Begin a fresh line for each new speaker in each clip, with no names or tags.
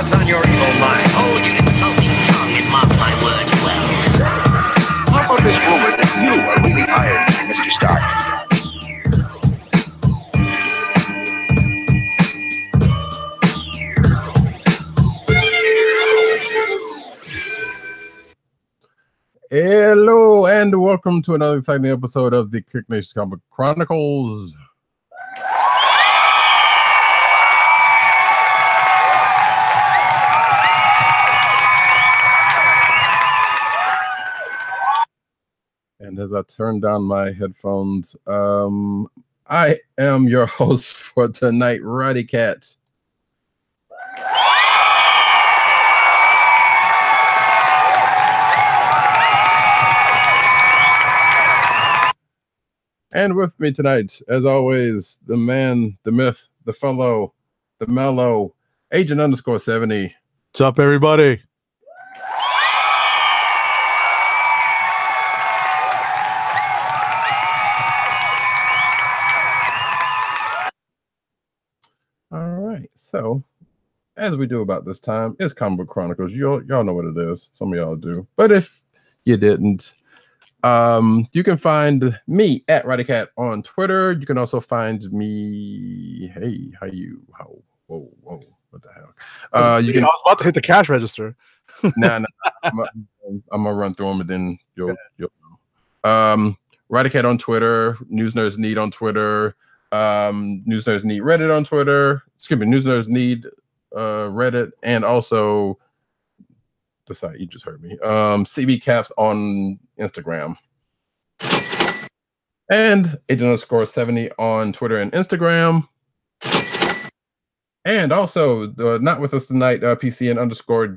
What's on your evil mind?
Hold your insulting tongue and mark my words well.
How about this rumor that you are really Iron Man, Mr. Stark?
Hello and welcome to another exciting episode of the KLIQ Nation Comic Chronicles. And as I turn down my headphones, I am your host for tonight, Roddy Cat. And with me tonight, as always, the man, the myth, the fellow, the mellow, Agent _70.
What's up, everybody?
All right, so as we do about this time, it's Comic Book Chronicles. Y'all know what it is. Some of y'all do, but if you didn't, you can find me at RoddyCat on Twitter. You can also find me. Hey, whoa, what the hell?
I was about to hit the cash register.
Nah, I'm gonna run through them and then you'll know. RoddyCat on Twitter, News Nerds Need on Twitter, News Nerds Need Reddit on Twitter. Excuse me, News Nerds Need Reddit, and also the site you just heard me. CB Caps on Instagram. And Agent _70 on Twitter and Instagram. And also, not with us tonight, PCN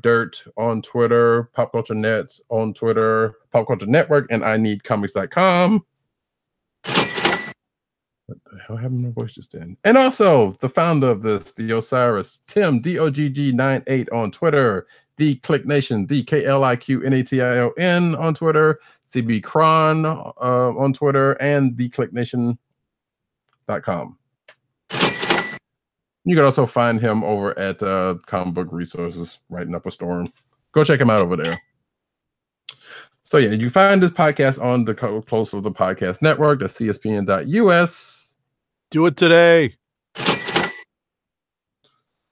_dirt on Twitter, Pop Culture Nets on Twitter, Pop Culture Network, and I Need Comics.com. What the hell happened to my voice just then? And also, the founder of this, the Osiris, Tim, DOGG98 on Twitter, the KLIQ Nation, the KLIQ NATION on Twitter, CB Cron on Twitter, and the KLIQNation.com. You can also find him over at Comic Book Resources, writing up a storm. Go check him out over there. So yeah, you find this podcast on the Close of the Podcast Network, that's CSPN.us.
Do it today.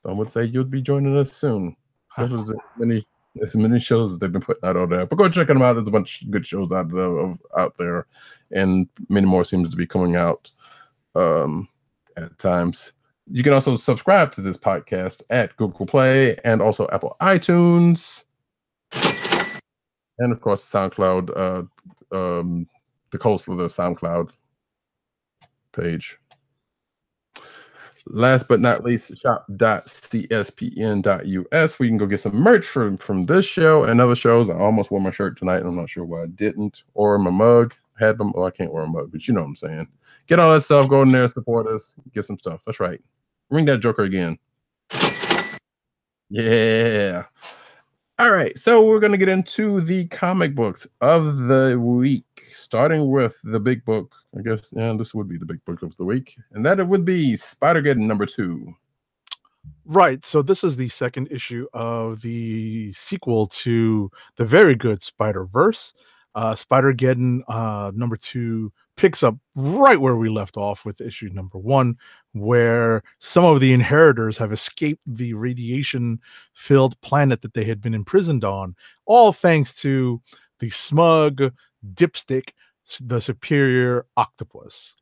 Some would say you'll be joining us soon. There's as many shows that they've been putting out over there. But go check them out. There's a bunch of good shows out there, and many more seems to be coming out at times. You can also subscribe to this podcast at Google Play and also Apple iTunes. And of course, SoundCloud, the Coast of the SoundCloud page. Last but not least, shop.cspn.us, where you can go get some merch from this show and other shows. I almost wore my shirt tonight, and I'm not sure why I didn't. Or my mug. I can't wear a mug, but you know what I'm saying. Get all that stuff, go in there, support us, get some stuff. That's right. Ring that joker again. Yeah. All right, so we're going to get into the comic books of the week, starting with the big book. I guess this would be the big book of the week, and that it would be Spider-Geddon #2.
Right, so this is the second issue of the sequel to the very good Spider-Verse. Spider-Geddon #2 picks up right where we left off with issue #1, where some of the inheritors have escaped the radiation-filled planet that they had been imprisoned on, all thanks to the smug dipstick, the superior octopus.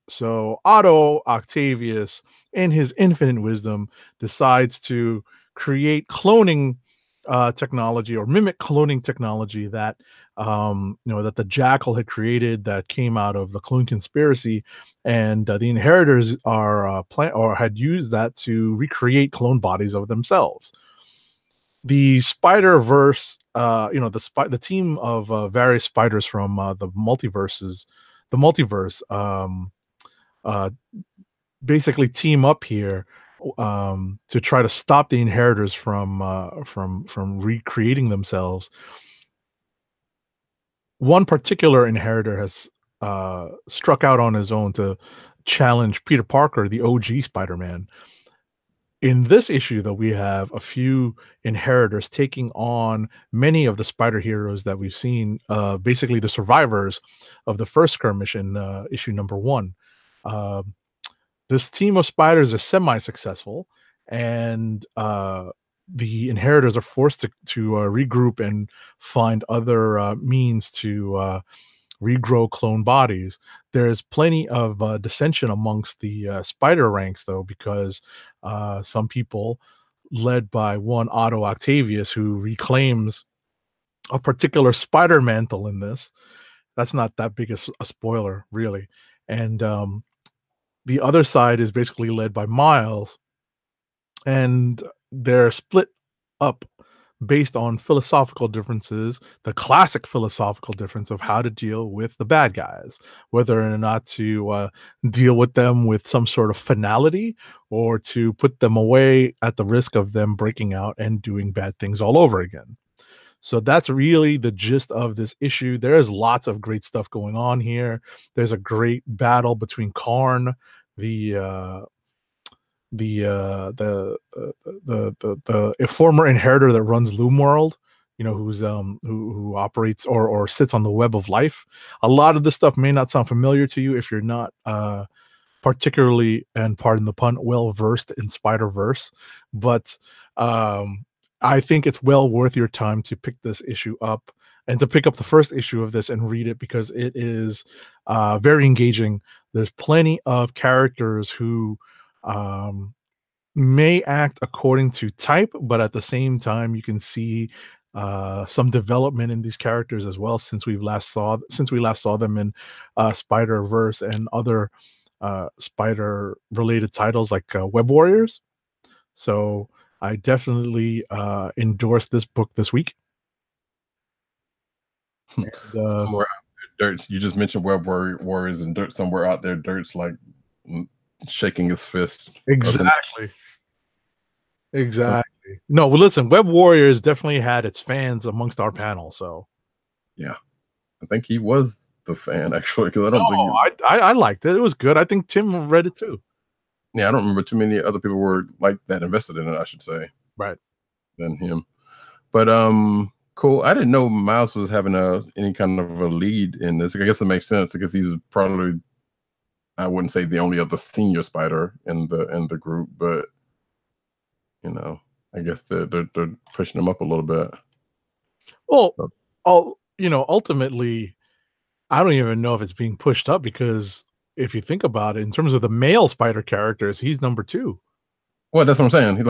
So Otto Octavius, in his infinite wisdom, decides to create cloning technology, or mimic cloning technology that that the Jackal had created, that came out of the clone conspiracy, and the inheritors are had used that to recreate clone bodies of themselves. The Spider-Verse, the team of various spiders from the multiverse, basically team up here to try to stop the inheritors from recreating themselves. One particular inheritor has struck out on his own to challenge Peter Parker, the OG Spider-Man. In this issue, though, we have a few inheritors taking on many of the spider heroes that we've seen, basically the survivors of the first skirmish in issue number 1. Um, this team of spiders is semi-successful, and the inheritors are forced to regroup and find other means to regrow clone bodies. There's plenty of dissension amongst the spider ranks, though, because some people, led by one Otto Octavius, who reclaims a particular spider mantle in this. That's not that big a spoiler, really. And the other side is basically led by Miles, and they're split up based on philosophical differences, the classic philosophical difference of how to deal with the bad guys, whether or not to deal with them with some sort of finality or to put them away at the risk of them breaking out and doing bad things all over again. So that's really the gist of this issue. There's lots of great stuff going on here. There's a great battle between Karn, the a former inheritor that runs Loom World, who's who operates or sits on the web of life. A lot of this stuff may not sound familiar to you if you're not particularly, and pardon the pun, well versed in Spider Verse, but I think it's well worth your time to pick this issue up and to pick up the first issue of this and read it, because it is very engaging. There's plenty of characters who may act according to type, but at the same time, you can see some development in these characters as well since we last saw them in Spider Verse and other spider related titles like Web Warriors. So I definitely endorse this book this week. And,
somewhere out there, Dirt's, you just mentioned Web Warriors, and Dirt somewhere out there, Dirt's like shaking his fist.
Exactly. No, well, listen, Web Warriors definitely had its fans amongst our panel. So
yeah, I think he was the fan, actually, because I don't think
I liked it. It was good. I think Tim read it too.
Yeah, I don't remember too many other people were like that invested in it, I should say,
Right.
than him. But cool. I didn't know Miles was having any kind of a lead in this. I guess it makes sense because he's probably, I wouldn't say the only other senior spider in the group, but I guess they're pushing him up a little bit.
Well, ultimately, I don't even know if it's being pushed up, because if you think about it, in terms of the male spider characters, he's number 2.
Well, that's what I'm saying. He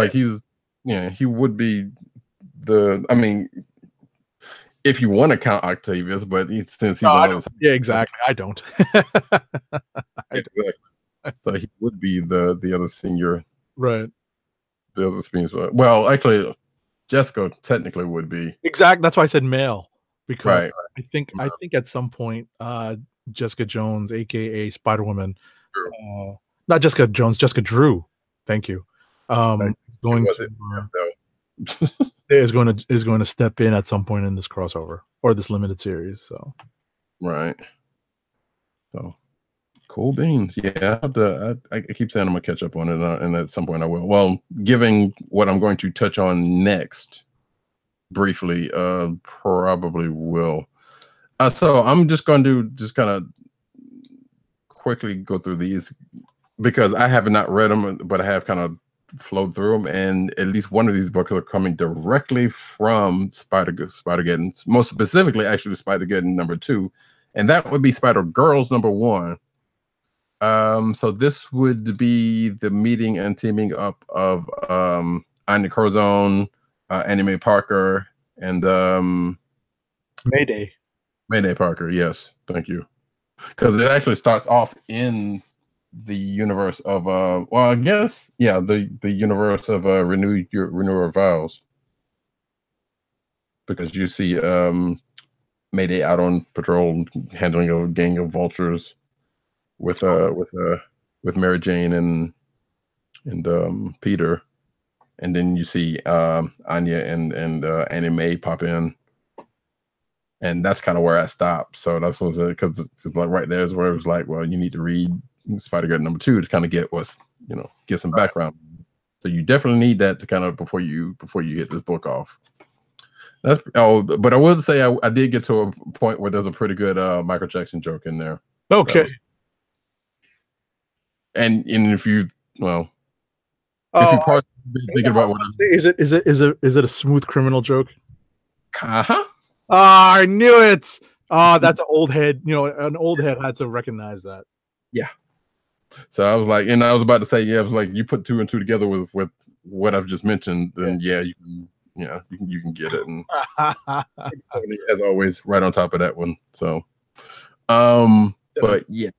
would be I mean, if you want to count Octavius, but since he's
exactly. I don't.
Exactly. So he would be the other senior,
right?
The other speeds. Well, actually, Jessica technically would be.
Exactly. That's why I said male, because
right.
I think at some point, Jessica Jones, aka Spider Woman, not Jessica Jones, Jessica Drew. Thank you. Is going to step in at some point in this crossover or this limited series. So,
right. So, cool beans. Yeah, I keep saying I'm gonna catch up on it, and at some point I will. Well, given what I'm going to touch on next, briefly, probably will. So I'm just going to kind of quickly go through these because I have not read them, but I have kind of flowed through them, and at least one of these books are coming directly from Spider-Geddon, most specifically, actually, Spider-Geddon number 2, and that would be Spider-Girls number 1. So this would be the meeting and teaming up of Anya Corazon, Annie Mae Parker, and Mayday Parker. Yes, thank you. Because it actually starts off in the universe of well, I guess, yeah, the universe of Renew Your Vows, because you see Mayday out on patrol handling a gang of vultures with Mary Jane and Peter, and then you see Anya and Annie Mae pop in, and that's kind of where I stopped. So that's what because like right there is where it was like, well, you need to read Spider-Geddon number 2 to kind of get get some background. So you definitely need that to kind of before you hit this book off. But I will say I did get to a point where there's a pretty good Michael Jackson joke in there.
Okay.
And if you
Oh,
thinking about what
is it a Smooth Criminal joke?
uh-huh.
I knew it. That's an old head. An old head had to recognize that.
Yeah. So I was like, and I was about to say, yeah, I was like, you put 2 and 2 together with what I've just mentioned, then you can get it. And as always, right on top of that one. So, but yeah.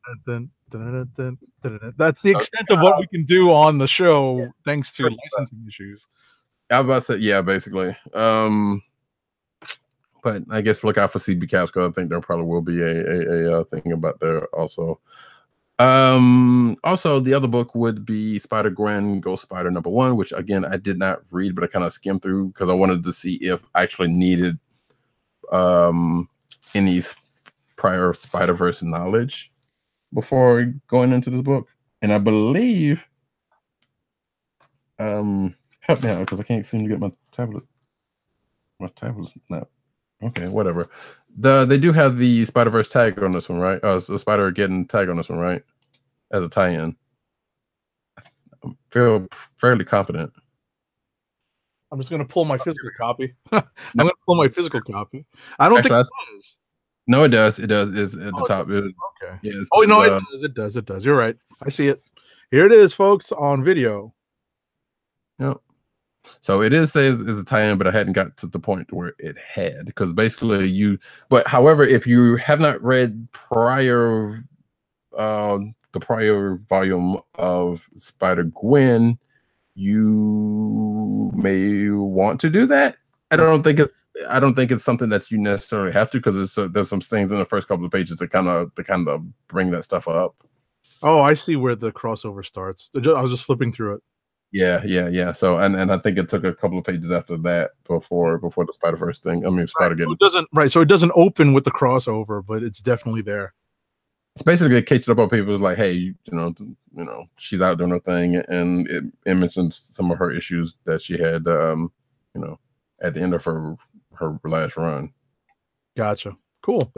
That's the extent of what we can do on the show, thanks to licensing issues.
I was about to say, yeah, basically. But I guess look out for CB Caps because I think there probably will be a thing about there also. Also the other book would be Spider-Gwen Ghost Spider #1, which again I did not read, but I kind of skimmed through because I wanted to see if I actually needed any prior Spider-Verse knowledge before going into this book. And I believe help me out because I can't seem to get my tablet. My tablet's not okay, whatever. They do have the Spider-Verse tag on this one, right? The Spider-Geddon tag on this one, right? As a tie-in. I feel fairly confident.
I'm just gonna pull my physical copy. I'm gonna pull my physical copy. I don't think it does.
No, it does. It does. It's at the top.
Okay.
Yeah,
it does. It does. You're right. I see it. Here it is, folks, on video.
Yep. So it is says is a tie-in, but I hadn't got to the point where it had because basically however, if you have not read prior the prior volume of Spider-Gwen, you may want to do that. I don't think it's something that you necessarily have to because there's some things in the first couple of pages that kind of bring that stuff up.
Oh, I see where the crossover starts. I was just flipping through it.
Yeah. So and I think it took a couple of pages after that before the Spider-Verse thing. I mean, Spider-Geddon.
So it doesn't open with the crossover, but it's definitely there.
It's basically catching up on people. It's like, hey, you know, she's out doing her thing, and it mentions some of her issues that she had, at the end of her last run.
Gotcha. Cool.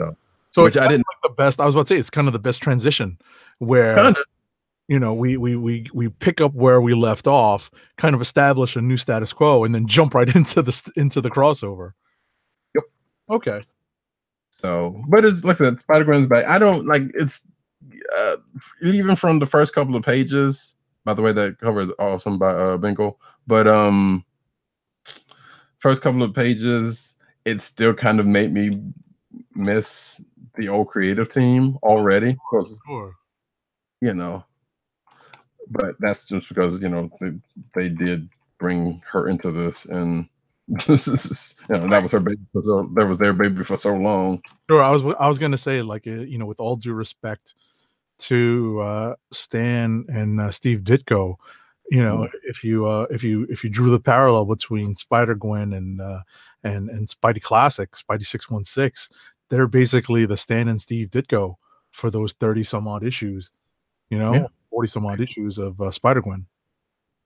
So
it's I didn't like the best. I was about to say it's kind of the best transition where we pick up where we left off, kind of establish a new status quo, and then jump right into the crossover.
Yep.
Okay.
So, but it's like that. Spider-Gwen's back. I don't like it's even from the first couple of pages. By the way, that cover is awesome by Bengal. But first couple of pages, it still kind of made me miss the old creative team already.
Sure.
But that's just because they did bring her into this and. That was her baby that was their baby for so long.
Sure, I was gonna say, like, with all due respect to Stan and Steve Ditko, if you drew the parallel between Spider-Gwen and Spidey Classic, Spidey 616, they're basically the Stan and Steve Ditko for those 30 some odd issues, 40 some odd issues of Spider-Gwen.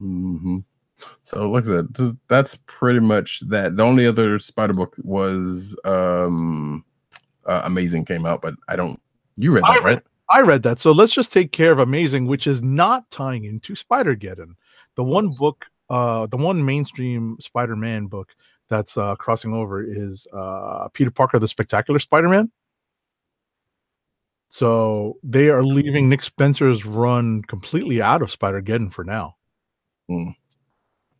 Mm-hmm. So like I said, that's pretty much that. The only other Spider book was Amazing came out, but you read that, right?
I read that. So let's just take care of Amazing, which is not tying into Spider-Geddon. The one book, the one mainstream Spider-Man book that's crossing over is Peter Parker, the Spectacular Spider-Man. So they are leaving Nick Spencer's run completely out of Spider-Geddon for now.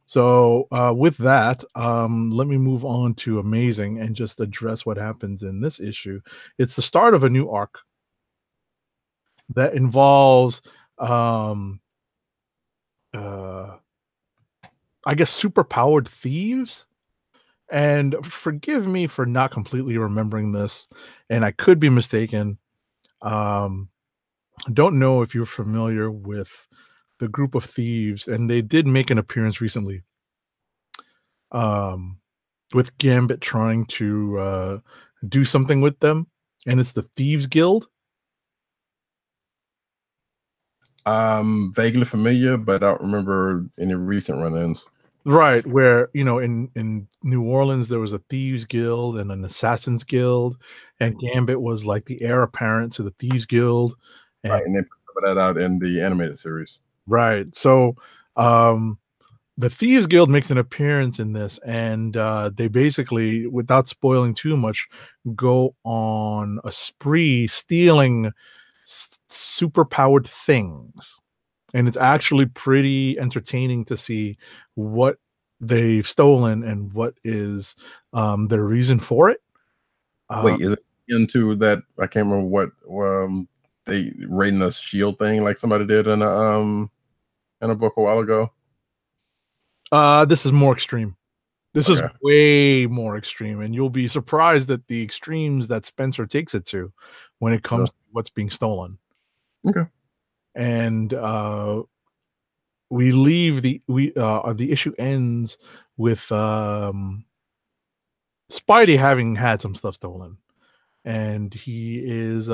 So with that, let me move on to Amazing and just address what happens in this issue. It's the start of a new arc that involves, I guess, super-powered thieves. And forgive me for not completely remembering this, and I could be mistaken. I don't know if you're familiar with the group of thieves, and they did make an appearance recently with Gambit trying to do something with them, and it's the Thieves Guild.
Vaguely familiar, but I don't remember any recent run-ins.
Right, where in New Orleans there was a thieves guild and an assassins guild, and Gambit was like the heir apparent to the thieves guild, and
Right, and they put some of that out in the animated series.
right. So, um, the thieves guild makes an appearance in this, and they basically, without spoiling too much, go on a spree stealing super powered things, and it's actually pretty entertaining to see what they've stolen and what is their reason for it.
Wait, is it into that? I can't remember what they raiding a shield thing like somebody did in a book a while ago.
This is more extreme. This is
Okay.
way more extreme, and you'll be surprised at the extremes that Spencer takes it to when it comes to what's being stolen.
Okay.
And we leave the issue ends with Spidey having had some stuff stolen, and he is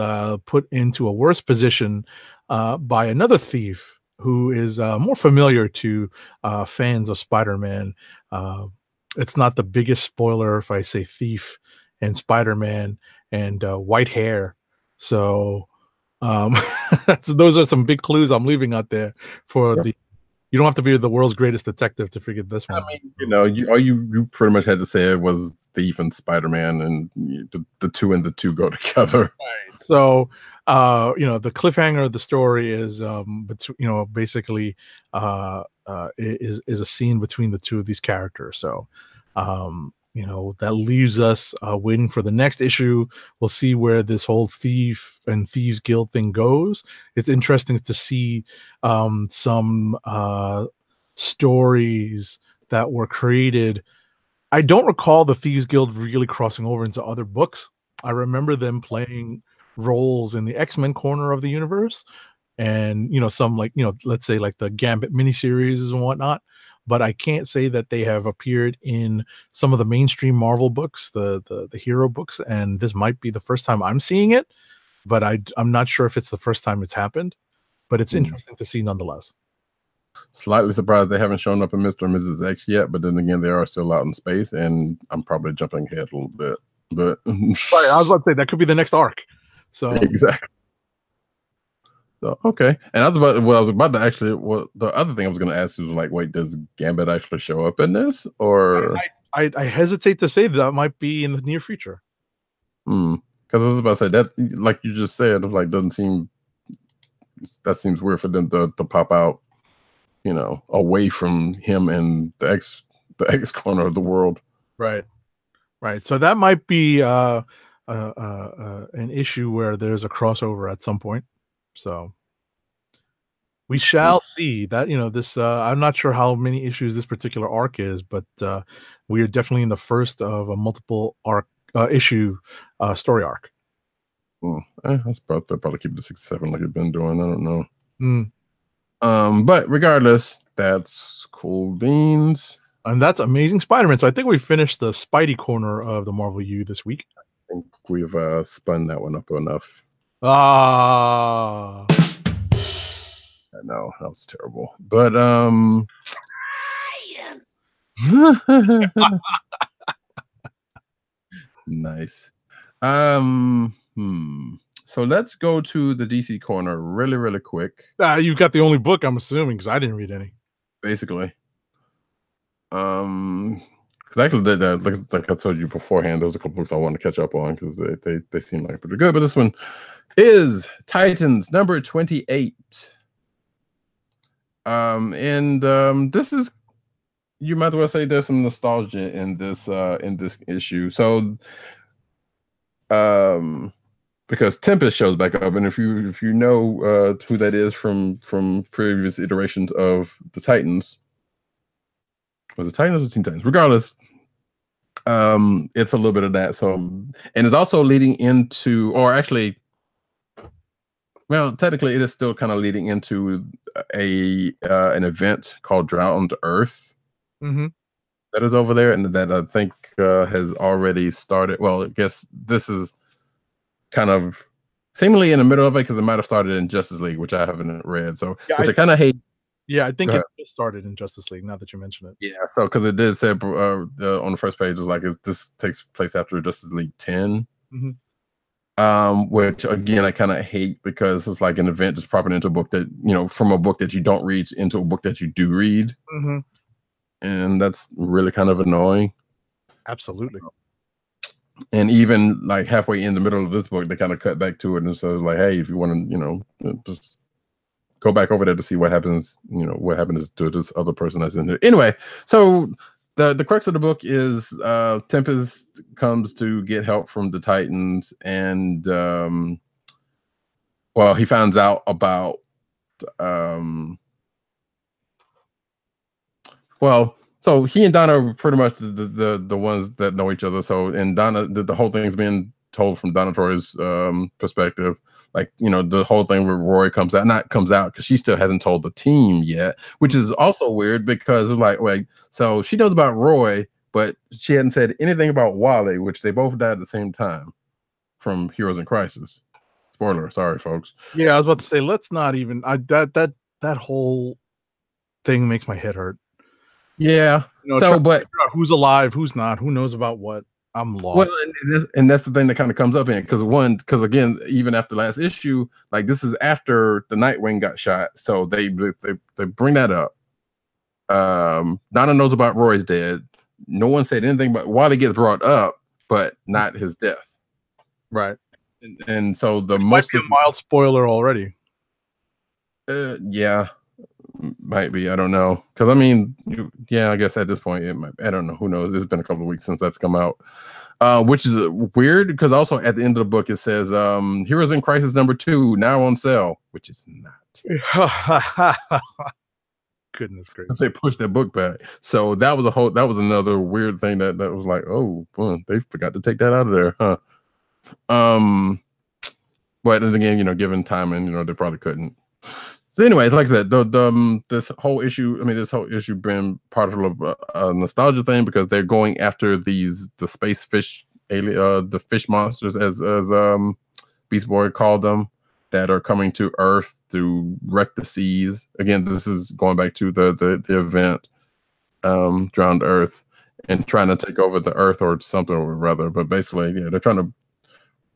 put into a worse position by another thief who is more familiar to fans of Spider-Man. It's not the biggest spoiler if I say thief and Spider-Man and white hair. So those are some big clues I'm leaving out there for
Yep.
the. You don't have to be the world's greatest detective to figure this one.
I mean, you pretty much had to say it was Thief and Spider-Man, and the two and the two go together.
Right. So, the cliffhanger of the story is, basically, is a scene between the two of these characters. So, that leaves us waiting for the next issue. We'll see where this whole thief and thieves guild thing goes. It's interesting to see some stories that were created. I don't recall the thieves guild really crossing over into other books. I remember them playing roles in the X-Men corner of the universe, and some, like, let's say like the Gambit miniseries and whatnot. But I can't say that they have appeared in some of the mainstream Marvel books, the hero books, and this might be the first time I'm seeing it. But I'm not sure if it's the first time it's happened. But it's interesting to see nonetheless.
Slightly surprised they haven't shown up in Mr. and Mrs. X yet, but then again, they are still out in space, and I'm probably jumping ahead a little bit. But
Right, I was about to say that could be the next arc. So
exactly. So, okay, and I was about to actually. Well, the other thing I was going to ask you was like, wait, does Gambit actually show up in this, or
I hesitate to say that might be in the near future.
Because I was about to say that, like you just said, like doesn't seem. That seems weird for them to pop out, away from him and the X corner of the world.
Right. So that might be an issue where there's a crossover at some point. So we shall see that. This. I'm not sure how many issues this particular arc is, but we are definitely in the first of a multiple arc issue story arc.
That's probably keep the 6-7 like it's been doing. I don't know. But regardless, that's cool beans.
And that's Amazing Spider-Man. So I think we finished the Spidey corner of the Marvel U this week.
I think we've spun that one up enough.
Ah.
I know that was terrible, but nice. So let's go to the DC corner really, really quick.
You've got the only book, I'm assuming, because I didn't read any.
Basically, because actually, like I told you beforehand, there was a couple books I wanted to catch up on because they seem like pretty good. But this one is Titans number 28. This is, you might as well say there's some nostalgia in this issue. So because Tempest shows back up, and if you know who that is from previous iterations of the Titans, was it Titans or Teen Titans? Regardless, it's a little bit of that. So, and it's also leading into, or actually, well, technically, it is still kind of leading into an event called Drowned Earth that is over there, and that I think has already started. Well, I guess this is kind of seemingly in the middle of it because it might have started in Justice League, which I haven't read. So,
Yeah,
which I kind of hate.
Yeah, I think it just started in Justice League. Now that you mention it.
Yeah, so because it did say on the first page it was like this takes place after Justice League 10. Which again I kind of hate because it's like an event just propping into a book that from a book that you don't read into a book that you do read, and that's really kind of annoying.
Absolutely.
And even like halfway in the middle of this book, they kind of cut back to it, and so it's like, hey, if you want to, just go back over there to see what happens. What happens to this other person that's in there. Anyway, so the crux of the book is Tempest comes to get help from the Titans, and well, he finds out about well, so he and Donna are pretty much the ones that know each other. So, and Donna, the whole thing's being told from Donna Troy's perspective. Like, the whole thing where Roy comes out because she still hasn't told the team yet, which is also weird because it's like, wait, so she knows about Roy, but she hadn't said anything about Wally, which they both died at the same time from Heroes in Crisis. Spoiler, sorry, folks.
Yeah, I was about to say, let's not even. That whole thing makes my head hurt.
Yeah. So, but
who's alive, who's not, who knows about what? I'm lost.
Well, and that's the thing that kind of comes up in because again, even after last issue, like this is after the Nightwing got shot, so they bring that up. Donna knows about Roy's dead. No one said anything about Wally gets brought up, but not his death.
Right.
And so the
might be a mild spoiler already.
Yeah. Might be, I don't know, because I mean, I guess at this point it might. I don't know. Who knows? It's been a couple of weeks since that's come out, which is weird because also at the end of the book it says Heroes in Crisis #2 now on sale, which is not.
Goodness gracious!
They pushed that book back, so that was another weird thing that was like, oh, well, they forgot to take that out of there, huh? But again, given time and they probably couldn't. So anyways, like I said, this whole issue been part of a nostalgia thing because they're going after the space fish the fish monsters as Beast Boy called them, that are coming to Earth to wreck the seas. Again, this is going back to the event, Drowned Earth, and trying to take over the Earth or something or rather. But basically, yeah, they're trying to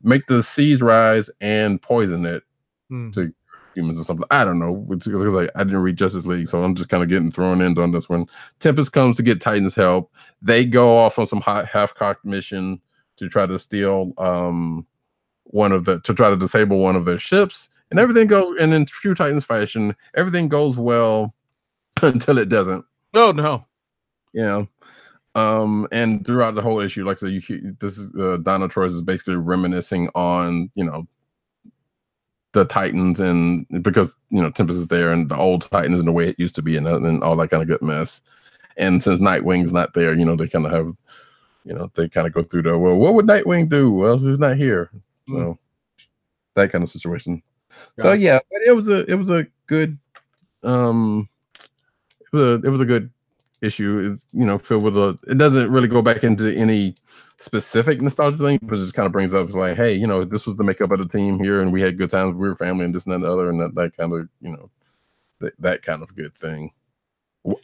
make the seas rise and poison it to humans or something. I don't know. Because like I didn't read Justice League, so I'm just kind of getting thrown in on this one. Tempest comes to get Titan's help. They go off on some half-cocked mission to try to steal to try to disable one of their ships, and everything goes. And in true Titans fashion, everything goes well until it doesn't.
Oh no!
Yeah. And throughout the whole issue, like I said, this is Donna Troy is basically reminiscing on the Titans, and because Tempest is there and the old Titans and the way it used to be, and all that kind of good mess. And since Nightwing's not there, they kind of have, they kind of go through the, well, what would Nightwing do? Well, he's not here, so that kind of situation. So yeah, but it was a good it was a good issue. It's filled with it doesn't really go back into any specific nostalgia thing, but it just kind of brings up, it's like, hey, this was the makeup of the team here, and we had good times, we were family, and this and that and the other, and that kind of that kind of good thing,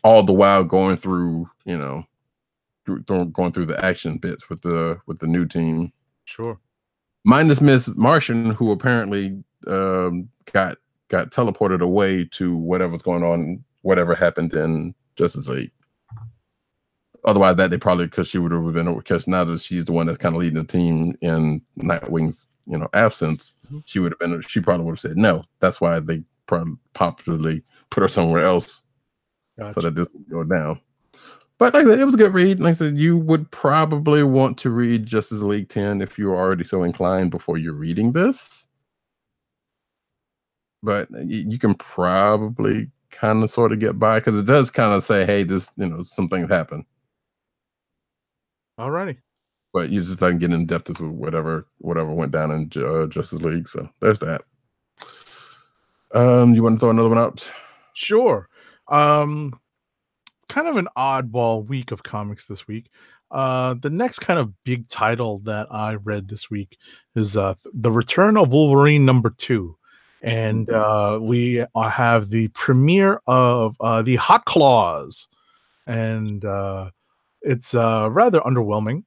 all the while going through going through the action bits with the new team.
Sure.
Minus Miss Martian, who apparently got teleported away to whatever's going on, whatever happened in Justice League. Otherwise, that they probably, because she would have been, because now that she's the one that's kind of leading the team in Nightwing's absence, she probably would have said no. That's why they probably popularly put her somewhere else, so that this would go down. But like I said, it was a good read. Like I said, you would probably want to read Justice League 10 if you were already so inclined before you're reading this. But you can probably kind of sort of get by because it does kind of say, hey, this, some things happen.
Alrighty.
But you just don't get in depth with whatever went down in Justice League. So there's that. You want to throw another one out?
Sure. Kind of an oddball week of comics this week. The next kind of big title that I read this week is The Return of Wolverine #2. And we have the premiere of the Hot Claws. And it's rather underwhelming,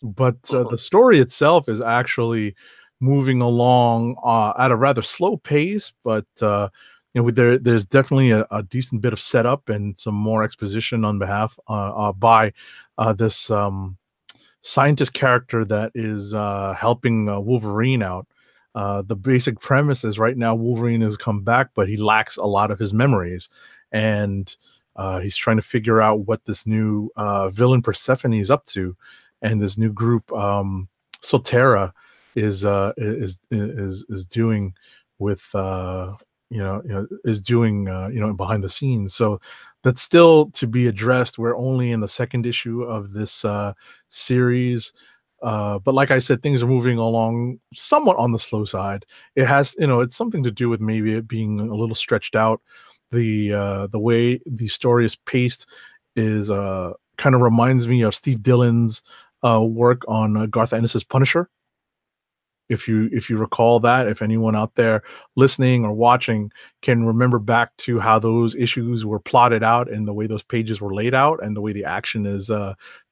but the story itself is actually moving along at a rather slow pace. But there's definitely a decent bit of setup and some more exposition on behalf by this scientist character that is helping Wolverine out. The basic premise is right now Wolverine has come back, but he lacks a lot of his memories, and he's trying to figure out what this new villain Persephone is up to, and this new group Solterra is doing with is doing behind the scenes. So that's still to be addressed. We're only in the second issue of this series. But like I said, things are moving along somewhat on the slow side. It has, it's something to do with maybe it being a little stretched out. The way the story is paced is kind of reminds me of Steve Dillon's work on Garth Ennis's Punisher. If you recall that, if anyone out there listening or watching can remember back to how those issues were plotted out and the way those pages were laid out and the way the action is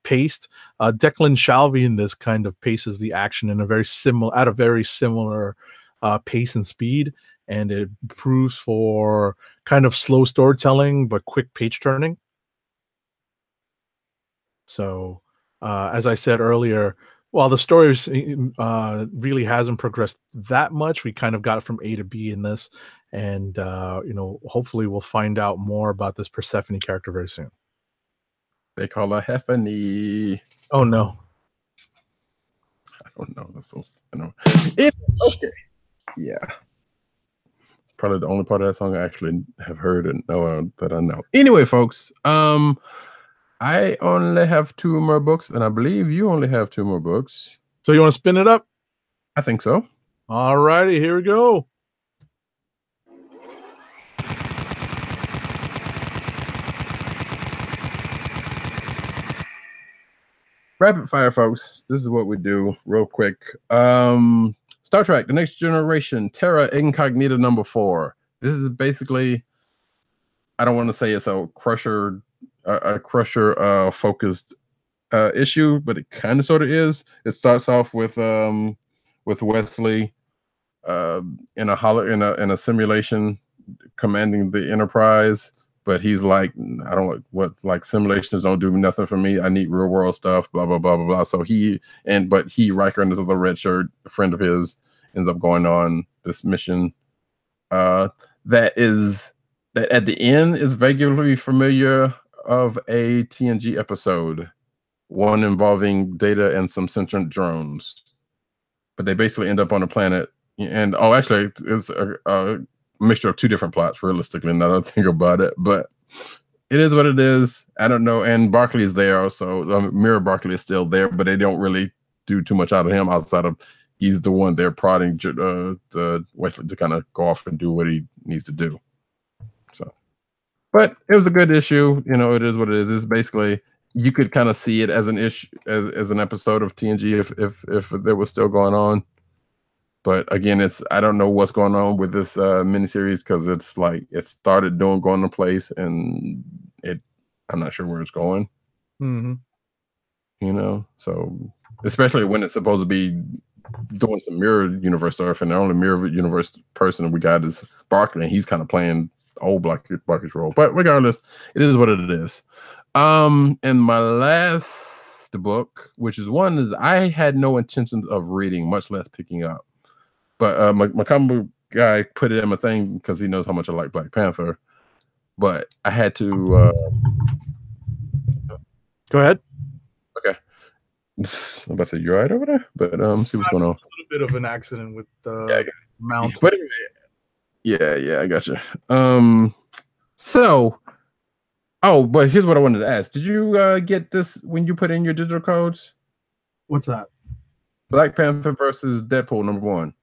paced, Declan Shalvey in this kind of paces the action in a very similar pace and speed, and it proves for kind of slow storytelling but quick page turning. So, as I said earlier, while the story really hasn't progressed that much, we kind of got from A to B in this, and hopefully we'll find out more about this Persephone character very soon.
They call her Heffany.
Oh no!
I don't know. That's so okay. Yeah, probably the only part of that song I actually have heard and know that I know. Anyway, folks, I only have 2 more books, and I believe you only have 2 more books.
So you want to spin it up?
I think so.
All righty, here we go.
Rapid fire, folks. This is what we do real quick. Star Trek, The Next Generation, Terra Incognita #4. This is basically, I don't want to say it's a Crusher focused issue, but it kind of sort of is. It starts off with Wesley in a simulation commanding the Enterprise, but he's like, I don't like simulations don't do nothing for me. I need real world stuff, blah blah blah blah blah. So Riker and this other red shirt, a friend of his, ends up going on this mission that at the end is vaguely familiar of a TNG episode, one involving Data and some sentient drones. But they basically end up on a planet, and actually it's a mixture of 2 different plots, realistically, now that I think about it. But it is what it is. I don't know. And Barkley is there also. Mira Barkley is still there, but they don't really do too much out of him outside of he's the one they're prodding Wesley to kind of go off and do what he needs to do. So, but it was a good issue. It is what it is. It's basically, you could kind of see it as an issue, as an episode of TNG if there was still going on. But again, I don't know what's going on with this miniseries, because it's like it started going to place, and I'm not sure where it's going.
Mm-hmm.
So especially when it's supposed to be doing some mirror universe stuff, and the only mirror universe person we got is Barkley, and he's kind of playing old Barkley's role. But regardless, it is what it is. And my last book, which is one is I had no intentions of reading, much less picking up. But my comic book guy put it in my thing because he knows how much I like Black Panther. But I had to
go ahead.
Okay. I'm about to say, you're right over there, but see what's going on.
A little bit of an accident with the mount.
But anyway, yeah, I got you. But here's what I wanted to ask: did you get this when you put in your digital codes?
What's that?
Black Panther versus Deadpool #1.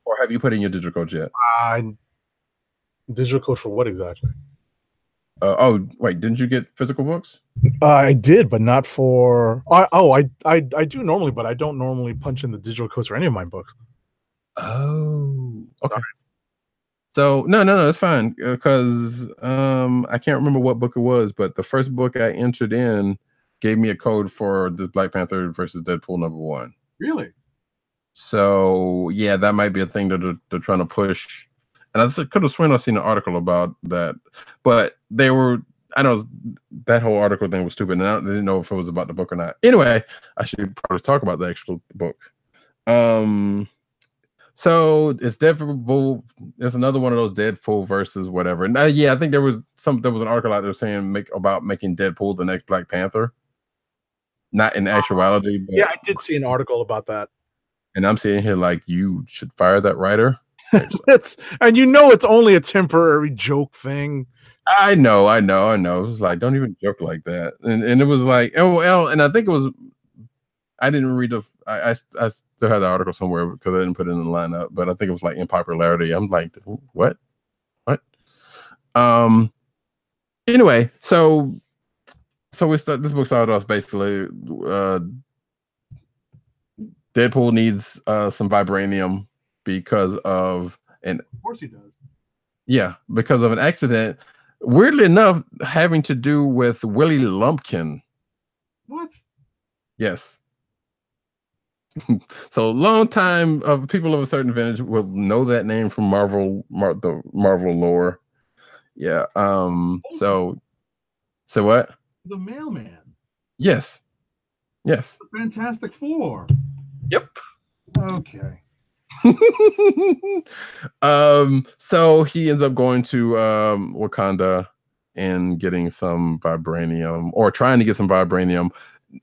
Or have you put in your digital code yet?
Digital code for what exactly?
Oh, wait, didn't you get physical books?
I did, but not for. I do normally, but I don't normally punch in the digital codes for any of my books.
Oh, okay. So no, it's fine because I can't remember what book it was, but the first book I entered in gave me a code for the Black Panther versus Deadpool #1.
Really?
So yeah, that might be a thing that they're trying to push. And I could have sworn I've seen an article about that, but they were. I know that whole article thing was stupid, and I didn't know if it was about the book or not. Anyway, I should probably talk about the actual book. So it's Deadpool. It's another one of those Deadpool versus whatever. And yeah, I think there was an article out there saying about making Deadpool the next Black Panther. Not in actuality, but
Yeah, I did see an article about that.
and I'm sitting here like, you should fire that writer.
It's it's only a temporary joke thing.
I know. It was like, don't even joke like that. And it was like, oh well, and I think it was. I didn't read I still had the article somewhere because I didn't put it in the lineup, but I think it was like in popularity. I'm like, what? Anyway, so we start. This book started off basically. Deadpool needs some vibranium because of
Of course he does.
Yeah, because of an accident. Weirdly enough, having to do with Willie Lumpkin.
What?
Yes. So long time of people of a certain vintage will know that name from the Marvel lore. Yeah. So what?
The mailman.
Yes.
The Fantastic Four.
Yep.
Okay.
So he ends up going to Wakanda and getting some vibranium, or trying to get some vibranium.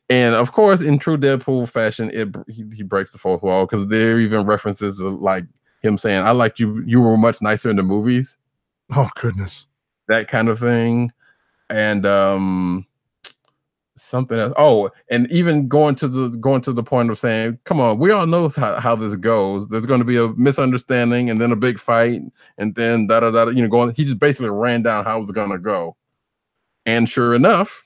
And of course, in true Deadpool fashion, he breaks the fourth wall, because there are even references to like him saying, "I liked you. You were much nicer in the movies."
Oh goodness.
That kind of thing. And something else. Oh, and even going to the point of saying, "Come on, we all know how this goes. There's going to be a misunderstanding, and then a big fight, and then da da da." Going. He just basically ran down how it was going to go, and sure enough,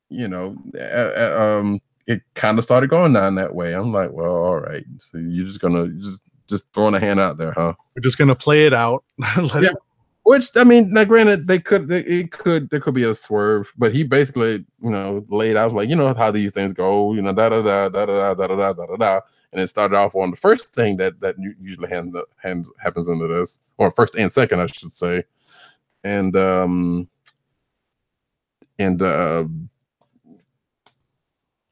it kind of started going down that way. I'm like, well, all right. So you're just gonna just throwing a hand out there, huh?
We're just gonna play it out.
Yeah. Which, I mean, now granted, there could be a swerve, but he basically, laid out like, how these things go, da da da da da da da da da da, and it started off on the first thing that usually happens into this, or first and second, I should say, and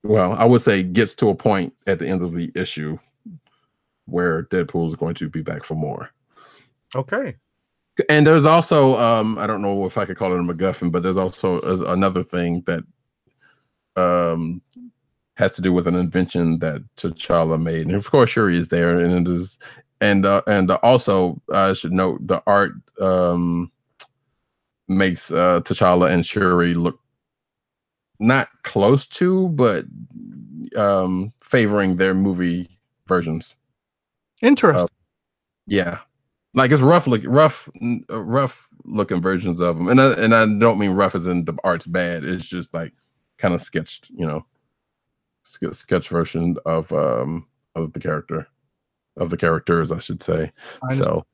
well, I would say gets to a point at the end of the issue where Deadpool is going to be back for more.
Okay.
And there's also, I don't know if I could call it a MacGuffin, but there's also another thing that has to do with an invention that T'Challa made, and of course Shuri is there, and it is, and also I should note the art makes T'Challa and Shuri look not close to, but favoring their movie versions.
Interesting.
Yeah. Like it's rough looking versions of them, and I don't mean rough as in the art's bad. It's just like kind of sketched, sketch version of the characters, I should say. So,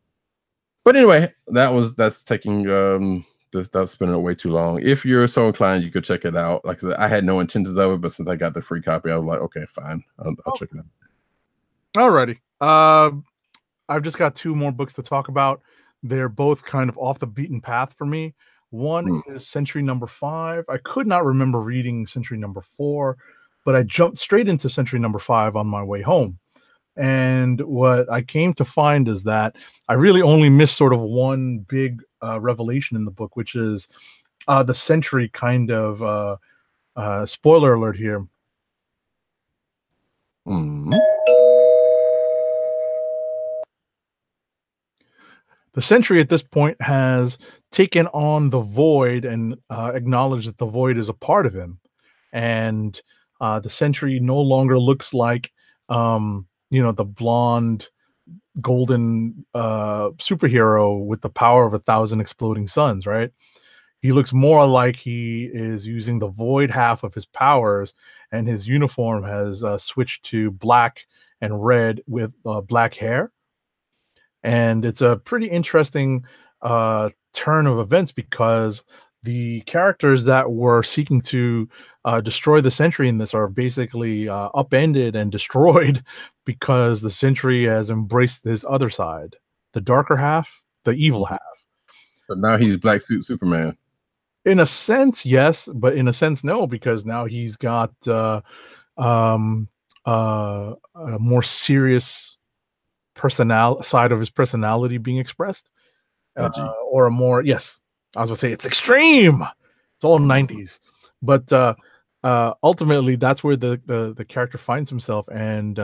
but anyway, that's taking that's spinning it way too long. If you're so inclined, you could check it out. Like I said, I had no intentions of it, but since I got the free copy, I was like, okay, fine, I'll check it out.
Alrighty. I've just got two more books to talk about. They're both kind of off the beaten path for me. One is Century number 5. I could not remember reading Century number 4, but I jumped straight into Century number 5 on my way home. And what I came to find is that I really only missed sort of one big revelation in the book, which is the Century kind of spoiler alert here. The Sentry at this point has taken on the Void and acknowledged that the Void is a part of him. And the Sentry no longer looks like, the blonde, golden superhero with the power of 1,000 exploding suns, right? He looks more like he is using the void half of his powers, and his uniform has switched to black and red with black hair. And it's a pretty interesting turn of events because the characters that were seeking to destroy the Sentry in this are basically upended and destroyed because the Sentry has embraced his other side, the darker half, the evil half.
So now he's Black Suit Superman.
In a sense, yes, but in a sense, no, because now he's got a more serious side of his personality being expressed, or a more, yes, I was going to say it's extreme. It's all 90s, but ultimately that's where the character finds himself. And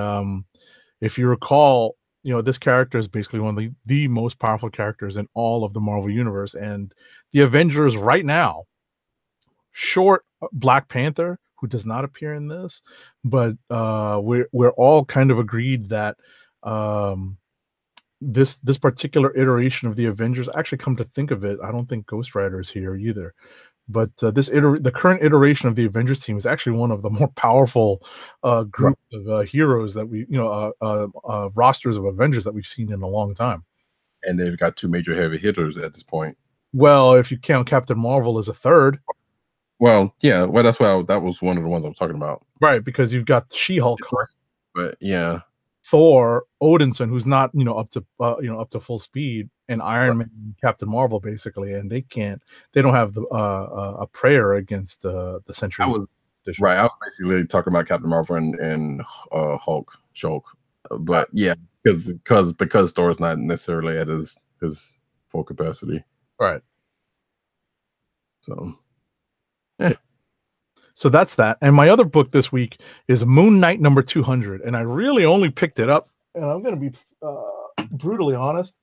if you recall, this character is basically one of the most powerful characters in all of the Marvel universe, and the Avengers right now, short Black Panther, who does not appear in this, but we're all kind of agreed that this particular iteration of the Avengers, actually, come to think of it, I don't think Ghost Rider is here either. But the current iteration of the Avengers team is actually one of the more powerful group of heroes that we, rosters of Avengers that we've seen in a long time.
And they've got two major heavy hitters at this point.
Well, if you count Captain Marvel as a third.
Well, yeah. Well, that's why that was one of the ones I was talking about.
Right, because you've got She-Hulk,
but yeah,
Thor, Odinson, who's not up to full speed, and Iron Man, and Captain Marvel, basically, and they don't have a prayer against the Sentry.
I was basically talking about Captain Marvel and Hulk, but yeah, because Thor's not necessarily at his full capacity,
right?
So, yeah.
So that's that. And my other book this week is Moon Knight number 200. And I really only picked it up, and I'm going to be brutally honest.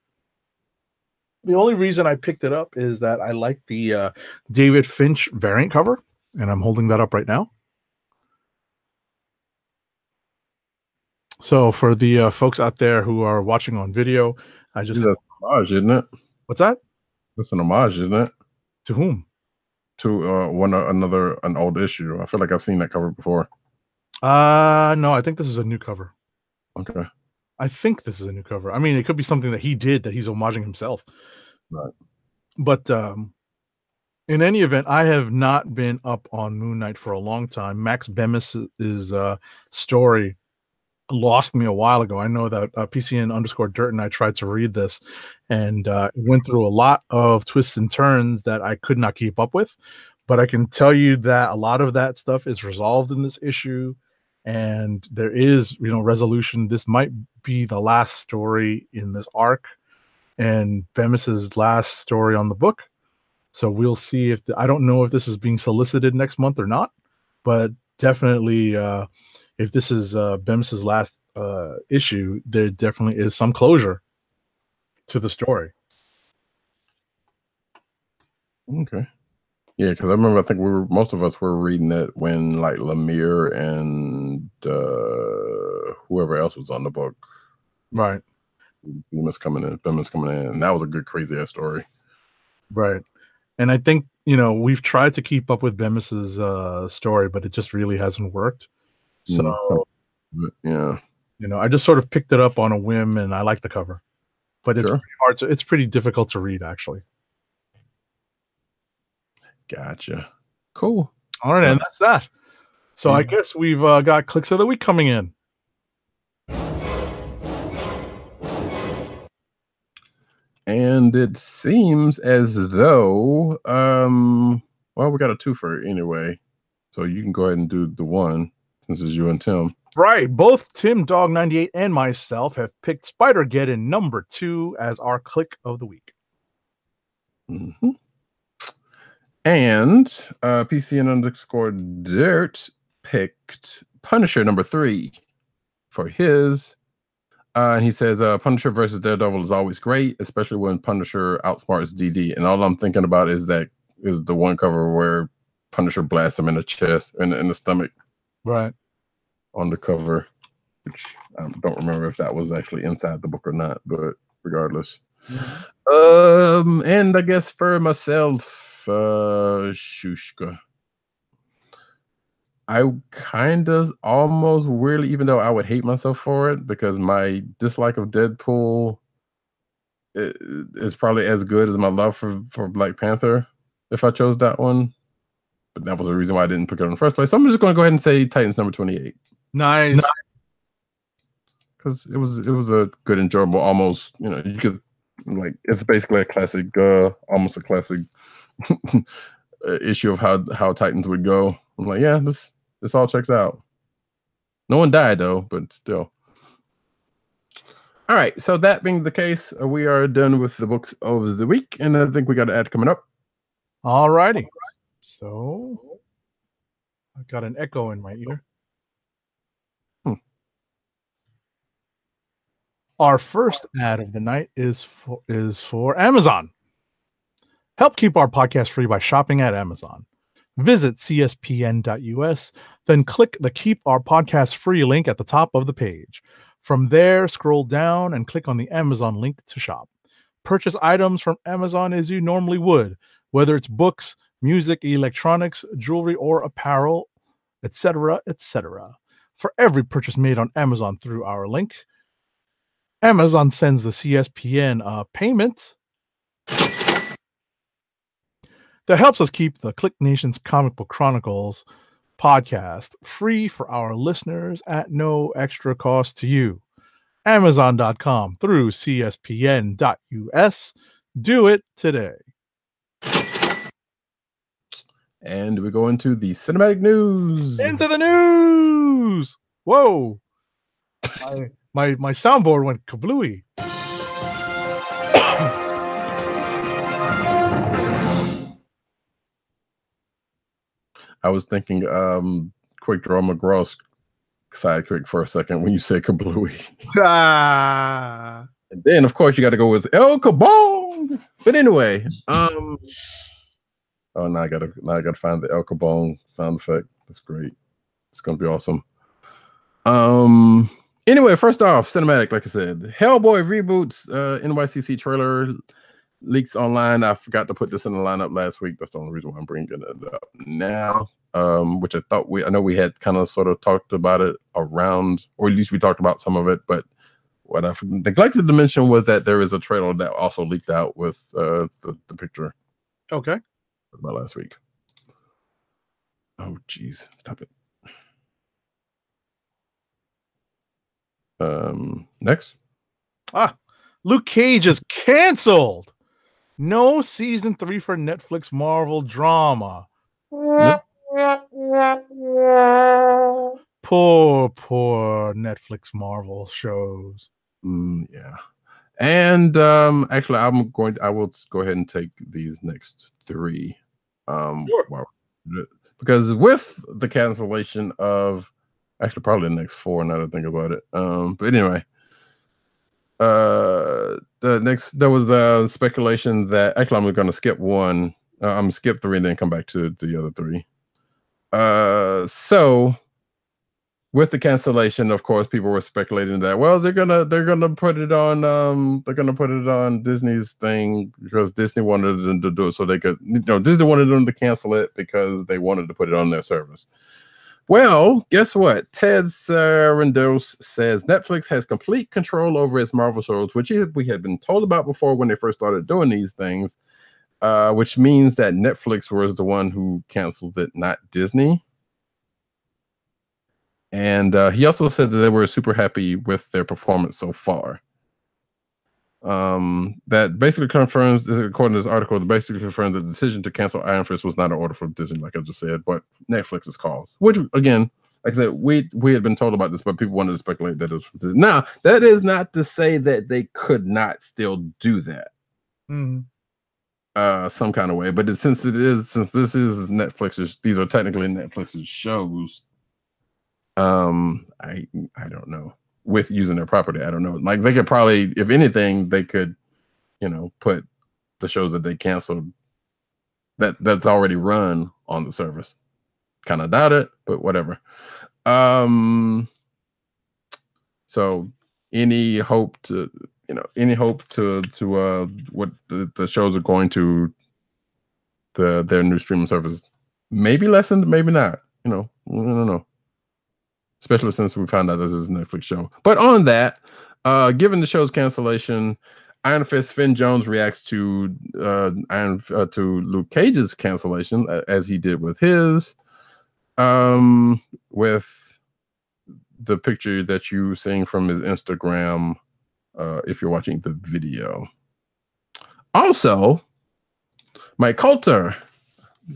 The only reason I picked it up is that I like the David Finch variant cover, and I'm holding that up right now. So for the folks out there who are watching on video, I just...
That's an homage, isn't it?
What's that?
That's an homage, isn't it?
To whom?
To an old issue. I feel like I've seen that cover before.
No, I think this is a new cover.
Okay.
I think this is a new cover. I mean, it could be something that he did that he's homaging himself.
Right.
But in any event, I have not been up on Moon Knight for a long time. Max Bemis's story lost me a while ago. I know that PCN_Dirt and I tried to read this, and went through a lot of twists and turns that I could not keep up with. But I can tell you that a lot of that stuff is resolved in this issue, and there is, resolution. This might be the last story in this arc, and Bemis's last story on the book. So we'll see I don't know if this is being solicited next month or not, but definitely, if this is Bemis's last issue, there definitely is some closure to the story.
Okay. Yeah, because I remember, I think most of us were reading it when like Lemire and whoever else was on the book.
Right.
Bemis coming in, and that was a good crazy ass story.
Right. And I think, we've tried to keep up with Bemis's story, but it just really hasn't worked. So,
yeah,
I just sort of picked it up on a whim, and I like the cover, but it's pretty hard it's pretty difficult to read, actually.
Gotcha. Cool.
All right, and that's that. So I guess we've got Clicks of the Week coming in.
And it seems as though, well, we got a twofer anyway, so you can go ahead and do the one since it's you and Tim.
Right. Both Tim Dog 98 and myself have picked Spider-Geddon number 2 as our Click of the Week.
Mm-hmm. And PCN_Dirt picked Punisher number 3 for his. And he says Punisher versus Daredevil is always great, especially when Punisher outsmarts DD. And all I'm thinking about is the one cover where Punisher blasts him in the chest and in the stomach.
Right.
On the cover, which I don't remember if that was actually inside the book or not, but regardless. And I guess for myself, Shushka. I kind of almost weirdly, even though I would hate myself for it, because my dislike of Deadpool is probably as good as my love for Black Panther if I chose that one. But that was the reason why I didn't pick it in the first place. So I'm just going to go ahead and say Titans number 28.
Nice.
Because it was a good, enjoyable, almost, you could, like, it's basically a classic, almost a classic issue of how Titans would go. I'm like, yeah, this all checks out. No one died though, but still. All right, so that being the case, we are done with the books of the week, and I think we got an ad coming up.
All righty. So I got an echo in my ear. Our first ad of the night is for Amazon. Help keep our podcast free by shopping at Amazon. Visit cspn.us, then click the Keep Our Podcast Free link at the top of the page. From there, scroll down and click on the Amazon link to shop. Purchase items from Amazon as you normally would, whether it's books, music, electronics, jewelry, or apparel, etc., etc. For every purchase made on Amazon through our link, Amazon sends the CSPN payment that helps us keep the Click Nation's Comic Book Chronicles podcast free for our listeners at no extra cost to you. Amazon.com through CSPN.us. Do it today.
And we go into the cinematic news.
Into the news. Whoa. My soundboard went kablooey.
I was thinking Quick Draw McGraw's sidekick for a second when you said kablooey. And then, of course, you got to go with El Kabong. But anyway, oh, now I gotta find the El Kabong sound effect. That's great. It's gonna be awesome. Anyway, first off, cinematic, like I said, Hellboy reboots NYCC trailer leaks online. I forgot to put this in the lineup last week. That's the only reason why I'm bringing it up now. Which I know we had kind of sort of talked about it around, or at least we talked about some of it. But what I neglected to mention was that there is a trailer that also leaked out with the picture.
Okay.
About last week. Oh, geez, stop it. Next.
Luke Cage is canceled. No season 3 for Netflix Marvel drama. Poor Netflix Marvel shows.
Yeah. And actually, I will go ahead and take these next three.
Sure.
Because with the cancellation of actually probably the next four, now that I think about it. But anyway, there was speculation that actually I'm going to skip one. I'm gonna skip three and then come back to the other three. So with the cancellation, of course, people were speculating that they're gonna put it on Disney's thing because Disney wanted them to do it so they could, Disney wanted them to cancel it because they wanted to put it on their service. Well, guess what? Ted Sarandos says Netflix has complete control over its Marvel shows, which we had been told about before when they first started doing these things, which means that Netflix was the one who canceled it, not Disney. And he also said that they were super happy with their performance so far. That basically confirms, according to this article, that basically confirms the decision to cancel Iron Fist was not an order from Disney, like I just said, but Netflix's call. Which, again, like I said, we had been told about this, but people wanted to speculate that it was from Disney. Now, that is not to say that they could not still do that. Some kind of way. But since this is Netflix's, these are technically Netflix's shows. I don't know. With using their property, I don't know. Like they could probably, if anything, they could, put the shows that they canceled that's already run on the service. Kind of doubt it, but whatever. So any hope to what the shows are going to their new streaming service. Maybe lessened, maybe not. You know, I don't know. Especially since we found out this is a Netflix show. But on that, given the show's cancellation, Iron Fist Finn Jones reacts to to Luke Cage's cancellation as he did with his, with the picture that you seeing from his Instagram, if you're watching the video. Also, Mike Coulter,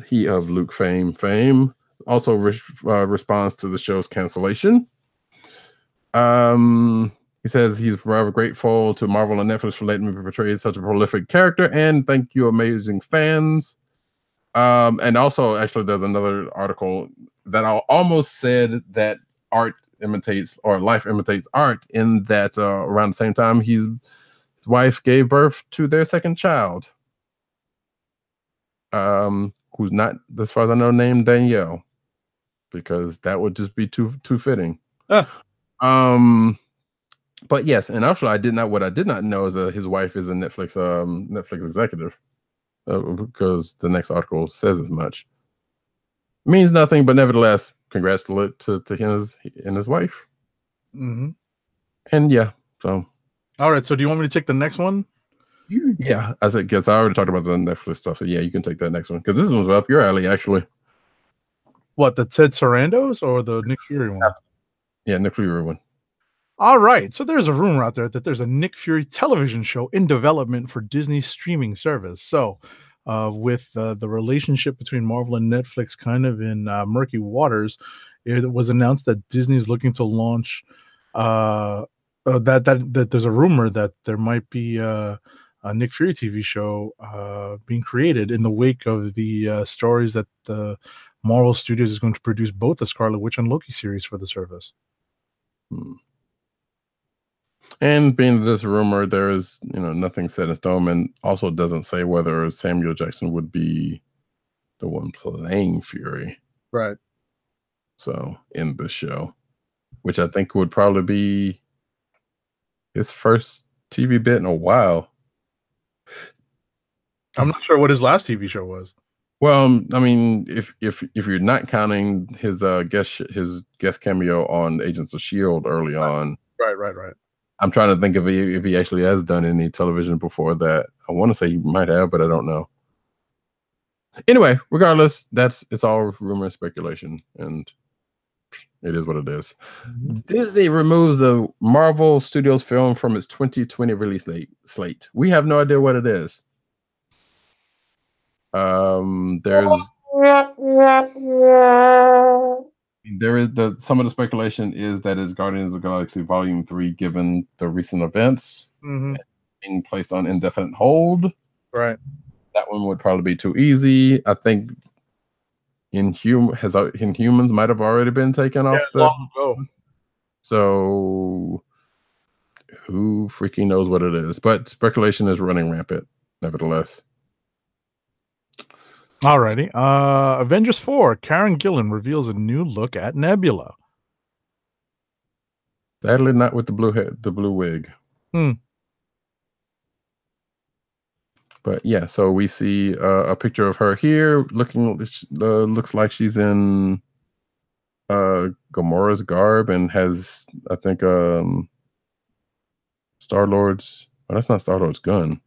he of Luke fame, also responds to the show's cancellation. He says he's forever grateful to Marvel and Netflix for letting me portray such a prolific character, and thank you, amazing fans. And also, actually, there's another article that I almost said that art imitates or life imitates art, in that around the same time his wife gave birth to their second child, who's not, as far as I know, named Danielle, because that would just be too fitting. But yes, and actually, what I did not know is that his wife is a Netflix executive, because the next article says as much. Means nothing, but nevertheless, congrats to him and his wife.
Mm-hmm.
And yeah, so.
All right, so do you want me to take the next one?
Yeah, I already talked about the Netflix stuff, so yeah, you can take that next one, because this one's up your alley, actually.
What, the Ted Sarandos or the Nick Fury one?
Yeah, Nick Fury one.
All right, so there's a rumor out there that there's a Nick Fury television show in development for Disney's streaming service. So, with the relationship between Marvel and Netflix kind of in murky waters, it was announced that Disney is looking to launch. That there's a rumor that there might be a Nick Fury TV show being created in the wake of the stories that Marvel Studios is going to produce both the Scarlet Witch and Loki series for the service.
And being this rumor, there is nothing set in stone, and also doesn't say whether Samuel Jackson would be the one playing Fury,
right?
So in the show, which I think would probably be his first TV bit in a while.
I'm not sure what his last TV show was.
Well, I mean, if you're not counting his guest cameo on Agents of S.H.I.E.L.D. early on,
right.
I'm trying to think if he actually has done any television before that. I want to say he might have, but I don't know. Anyway, regardless, it's all rumor and speculation, and it is what it is. Mm-hmm. Disney removes the Marvel Studios film from its 2020 release slate. We have no idea what it is. Some of the speculation is that it's Guardians of the Galaxy Volume 3, given the recent events, being placed on indefinite hold.
Right.
That one would probably be too easy. I think Inhumans might have already been taken off
long ago.
So who freaking knows what it is? But speculation is running rampant, nevertheless.
Alrighty. Avengers 4, Karen Gillan reveals a new look at Nebula.
Sadly, not with the blue wig. But yeah, so we see a picture of her here, looks like she's in Gamora's garb, and has, I think, Star-Lord's. Oh, that's not Star-Lord's gun.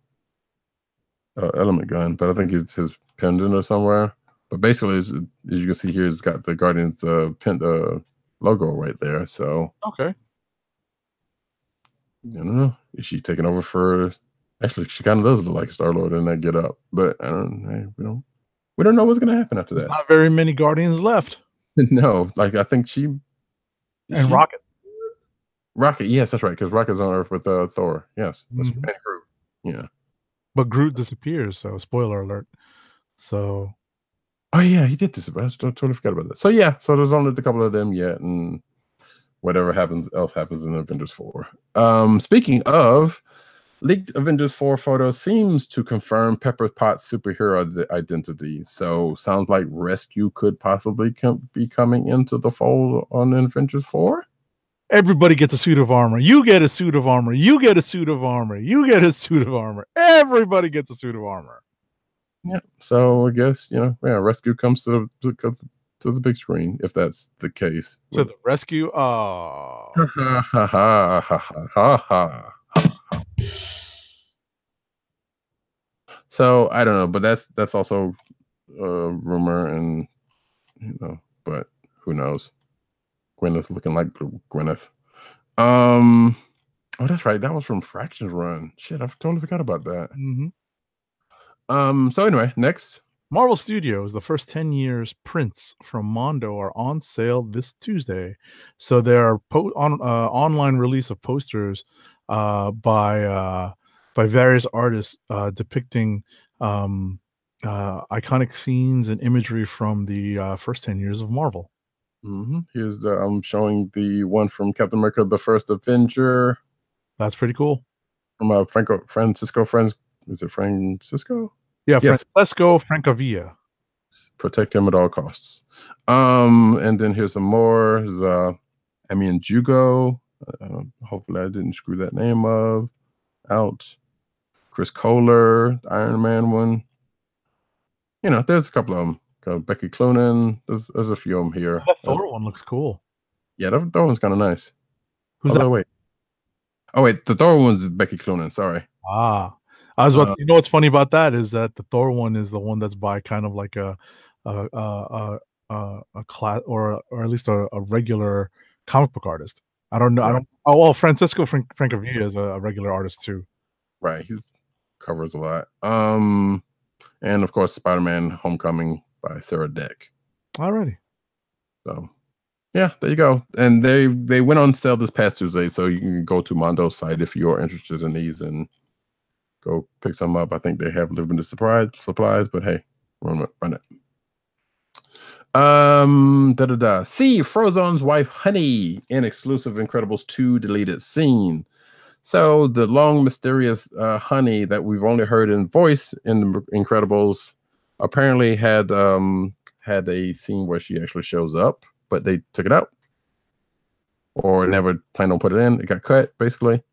Element gun, but I think it's his pendant or somewhere. But basically, as you can see here, it's got the Guardians logo right there. So
okay,
I don't know. Is she taking over for? Actually, she kind of does look like Star-Lord in that get up, but we don't know what's gonna happen after that.
Not very many Guardians left.
No, like I think Rocket, yes, that's right, because Rocket's on Earth with Thor. Yes, that's and Groot. Yeah,
but Groot disappears. So spoiler alert. So,
oh yeah, he did disappear. I totally forgot about that. So yeah, so there's only a couple of them yet, and whatever else happens in Avengers 4. Speaking of. Leaked Avengers 4 photo seems to confirm Pepper Potts' superhero identity. So sounds like Rescue could possibly be coming into the fold on Avengers 4.
Everybody gets a suit of armor. You get a suit of armor. You get a suit of armor. You get a suit of armor. Everybody gets a suit of armor.
Yeah. So I guess Rescue comes to the big screen if that's the case.
To the rescue. Oh,
Ha ha ha ha ha ha ha. So I don't know, but that's also a rumor, and but who knows? Gwyneth looking like Gwyneth. Oh, that's right. That was from Fractions Run. Shit, I totally forgot about that. So anyway, next.
Marvel Studios, the first 10 years prints from Mondo are on sale this Tuesday. So there are online release of posters by various artists depicting iconic scenes and imagery from the first 10 years of Marvel.
Here's I'm showing the one from Captain America: The First Avenger.
That's pretty cool.
From Francisco Friends. Is it Francisco?
Yeah,
Yes.
Francesco Francavilla.
Protect him at all costs. And then here's some more. There's Amian Jugo. Hopefully I didn't screw that name out. Chris Kohler, Iron Man one. There's a couple of them. Becky Cloonan. There's a few of them here.
That Thor one looks cool.
Yeah, that one's kind of nice.
Who's that?
Wait. Oh wait, the Thor one's Becky Cloonan. Sorry.
I was about to, what's funny about that is that the Thor one is the one that's by kind of like a class or at least a regular comic book artist. I don't know.
Right.
Well, Francisco Francavilla is a regular artist too.
Right, he covers a lot. And of course, Spider-Man: Homecoming by Sarah Deck.
Alrighty.
So, yeah, there you go. And they went on sale this past Tuesday, so you can go to Mondo's site if you're interested in these and go pick some up. I think they have limited supplies, but hey, run it. See Frozon's wife Honey in exclusive Incredibles 2 deleted scene. So the long mysterious Honey that we've only heard in voice in the Incredibles apparently had a scene where she actually shows up, but they took it out or never planned on put it in. It got cut basically,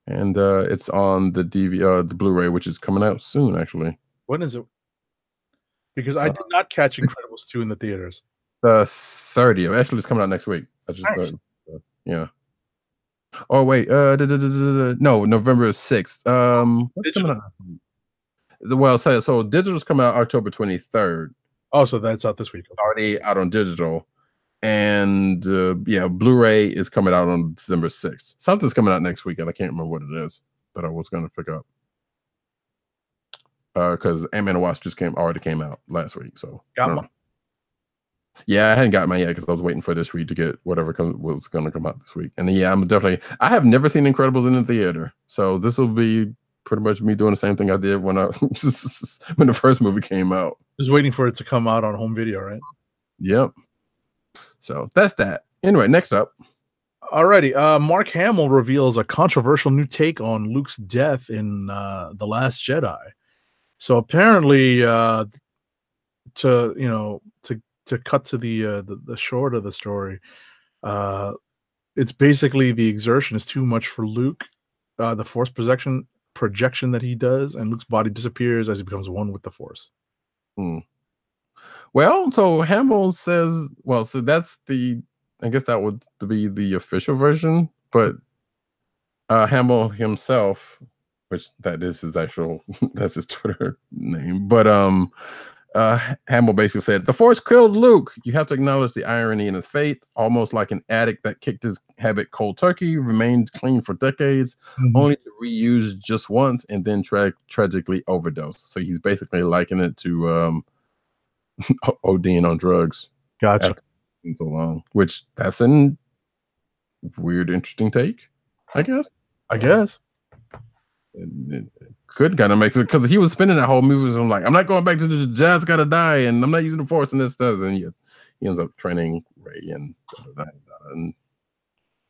and it's on the the Blu-ray, which is coming out soon. Actually,
when is it? Because I did not catch Incredibles 2 in the theaters.
The 30th. Actually, it's coming out next week. I just
nice.
Yeah. Oh wait, no, November 6th. What's coming out? Well, so digital's coming out October 23rd.
Oh, so that's out this week.
Okay. Already out on digital, and Blu-ray is coming out on December 6th. Something's coming out next week, and I can't remember what it is that I was going to pick up. Because Ant-Man and Wasp already came out last week, so
got one.
Yeah, I hadn't got mine yet because I was waiting for this week to get whatever was going to come out this week. And then, I have never seen Incredibles in the theater, so this will be pretty much me doing the same thing I did when when the first movie came out.
Just waiting for it to come out on home video, right?
Yep. So that's that. Anyway, next up.
Alrighty. Mark Hamill reveals a controversial new take on Luke's death in The Last Jedi. So apparently, to cut to the short of the story, it's basically the exertion is too much for Luke. The Force projection that he does, and Luke's body disappears as he becomes one with the Force.
Well, so Hamill says, so that's I guess that would be the official version, but Hamill himself, which that is his actual, that's his Twitter name, but Hamill basically said, "The Force killed Luke. You have to acknowledge the irony in his fate. Almost like an addict that kicked his habit cold turkey, remained clean for decades, only to reuse just once and then tragically overdose." So he's basically likening it to ODing on drugs.
Gotcha.
So long, which that's a weird, interesting take, I guess. It could kind of make sense because he was spending that whole movie. So I'm like, I'm not going back to the Jazz gotta die, and I'm not using the Force and this stuff. And he ends up training Rey and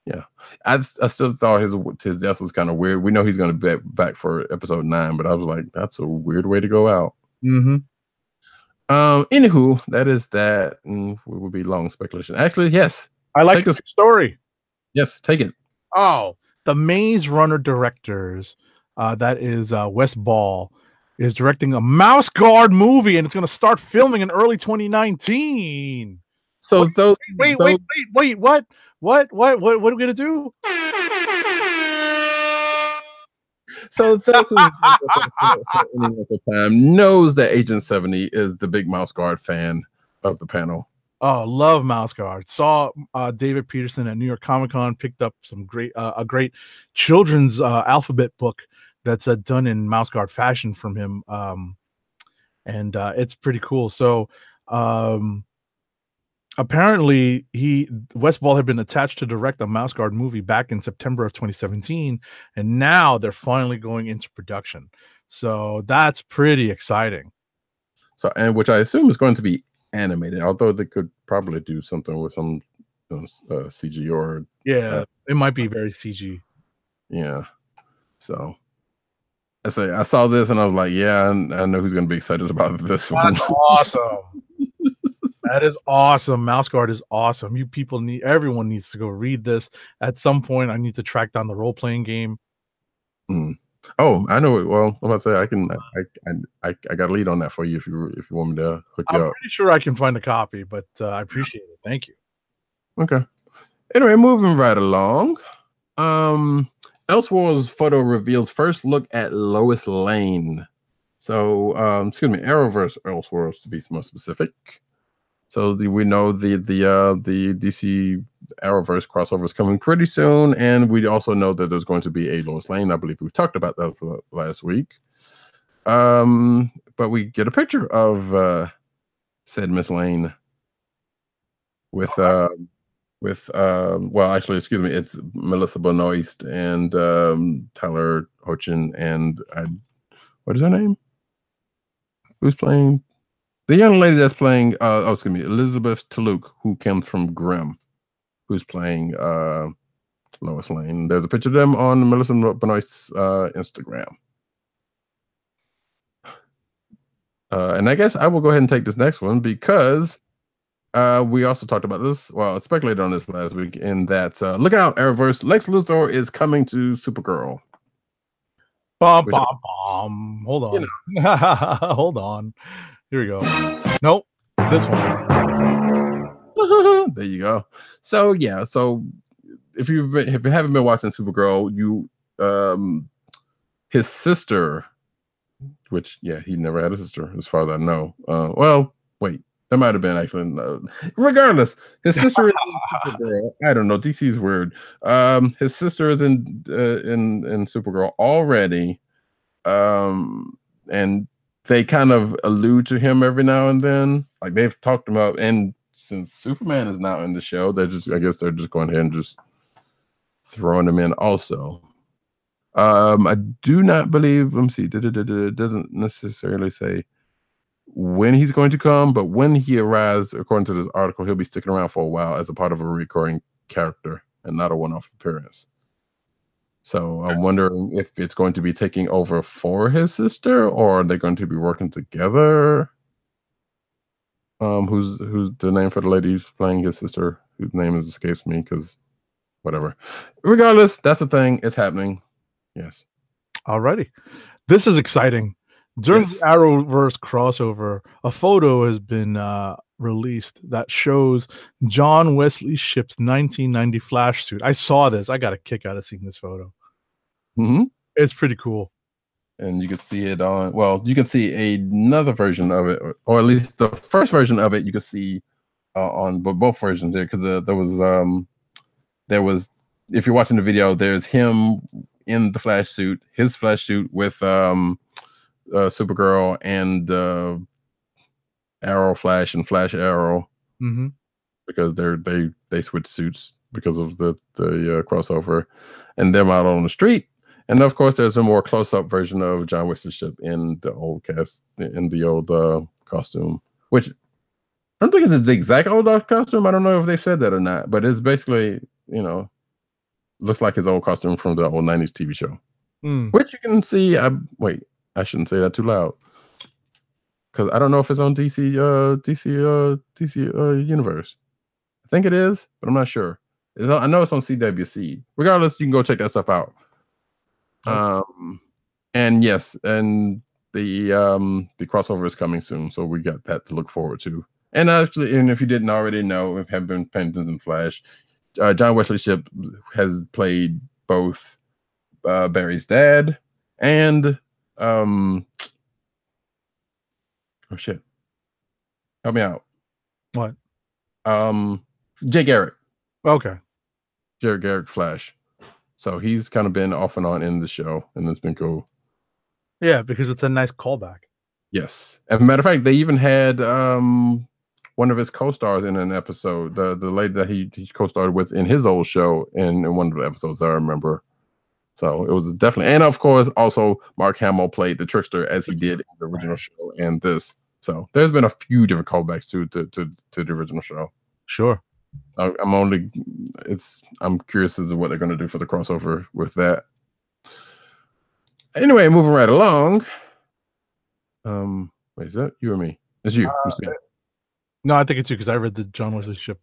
yeah, I still thought his death was kind of weird. We know he's going to be back for episode 9, but I was like, that's a weird way to go out. Anywho, that is that, and we will be long speculation. Actually, yes,
I like this story.
Yes, take it.
Oh, the Maze Runner directors. That is Wes Ball is directing a Mouse Guard movie, and it's going to start filming in early 2019.
So
Wait! What? What are we going to do?
So those who for any length of time knows that Agent 70 is the big Mouse Guard fan of the panel.
Oh, love Mouse Guard. Saw David Peterson at New York Comic Con, picked up some a great children's alphabet book that's done in Mouse Guard fashion from him, and it's pretty cool. So apparently, Westball had been attached to direct a Mouse Guard movie back in September of 2017, and now they're finally going into production. So that's pretty exciting.
So, and which I assume is going to be animated, although they could probably do something with some CG or
it might be very CG.
Yeah. So I saw this and I was like, yeah, I know who's going to be excited about this one.
That's awesome. That is awesome. Mouse Guard is awesome. Everyone needs to go read this at some point. I need to track down the role-playing game.
Oh, I know it. Well, I'm about to say I got a lead on that for you if you want me to hook you up.
I'm pretty sure I can find a copy, but I appreciate it. Thank you.
Okay. Anyway, moving right along. Elseworlds photo reveals first look at Lois Lane. So, Arrowverse Elseworlds to be more specific. So we know the DC Arrowverse crossover is coming pretty soon, and we also know that there's going to be a Lois Lane. I believe we talked about that last week. But we get a picture of said Miss Lane with well, actually, excuse me, it's Melissa Benoist and Tyler Hoechlin and what is her name? Who's playing? The young lady that's playing, Elizabeth Toulouk, who comes from Grimm, who's playing Lois Lane. There's a picture of them on Melissa Benoist's Instagram. And I guess I will go ahead and take this next one because we also talked about this. Well, I speculated on this last week in that look out, Arrowverse, Lex Luthor is coming to Supergirl.
Hold on. Hold on. Here we go. Nope. This one.
There you go. So yeah. So if you haven't been watching Supergirl, his sister, which he never had a sister as far as I know. Well, wait, there might have been actually. Regardless, his sister is in Supergirl. I don't know. DC's weird. His sister is in Supergirl already. And they kind of allude to him every now and then. Like they've talked about, and since Superman is now in the show, I guess they're just going ahead and just throwing him in also. I do not believe, let me see, it doesn't necessarily say when he's going to come, but when he arrives, according to this article, he'll be sticking around for a while as a part of a recurring character and not a one-off appearance. So I'm wondering if it's going to be taking over for his sister, or are they going to be working together? Who's the name for the lady who's playing his sister, whose name escapes me because whatever. Regardless, that's the thing. It's happening. Yes.
Alrighty. This is exciting. During the Arrowverse crossover, a photo has been released that shows John Wesley Shipp's 1990 Flash suit. I saw this. I got a kick out of seeing this photo. It's pretty cool.
And you can see it on, well, you can see another version of it, or at least the first version of it you can see on both versions there, because there was, if you're watching the video, there's him in the Flash suit, his Flash suit with Supergirl and Arrow Flash and Flash Arrow, because they switch suits because of the crossover, and them out on the street. And of course, there's a more close-up version of John Wesley Shipp in the old costume, which I don't think it's the exact old costume. I don't know if they said that or not, but it's basically, looks like his old costume from the old 90s TV show, which you can see. Wait, I shouldn't say that too loud, because I don't know if it's on DC Universe. I think it is, but I'm not sure. I know it's on CWC. Regardless, you can go check that stuff out. And yes, and the crossover is coming soon, so we got that to look forward to. And actually, and if you didn't already know, if have been paying attention to Flash, John Wesley Shipp has played both Barry's dad and oh shit, help me out.
What?
Jay Garrick.
Okay.
Jay Garrick Flash. So he's kind of been off and on in the show, and it's been cool.
Yeah, because it's a nice callback.
Yes. As a matter of fact, they even had one of his co-stars in an episode, the lady that he co-starred with in his old show in one of the episodes I remember. So it was definitely, and of course, also Mark Hamill played the Trickster as he did in the original show and this. So there's been a few different callbacks to the original show.
Sure.
I'm curious as to what they're going to do for the crossover with that. Anyway, moving right along. Wait, is that you or me? It's you.
No, I think it's you because I read the John Wesley Shipp.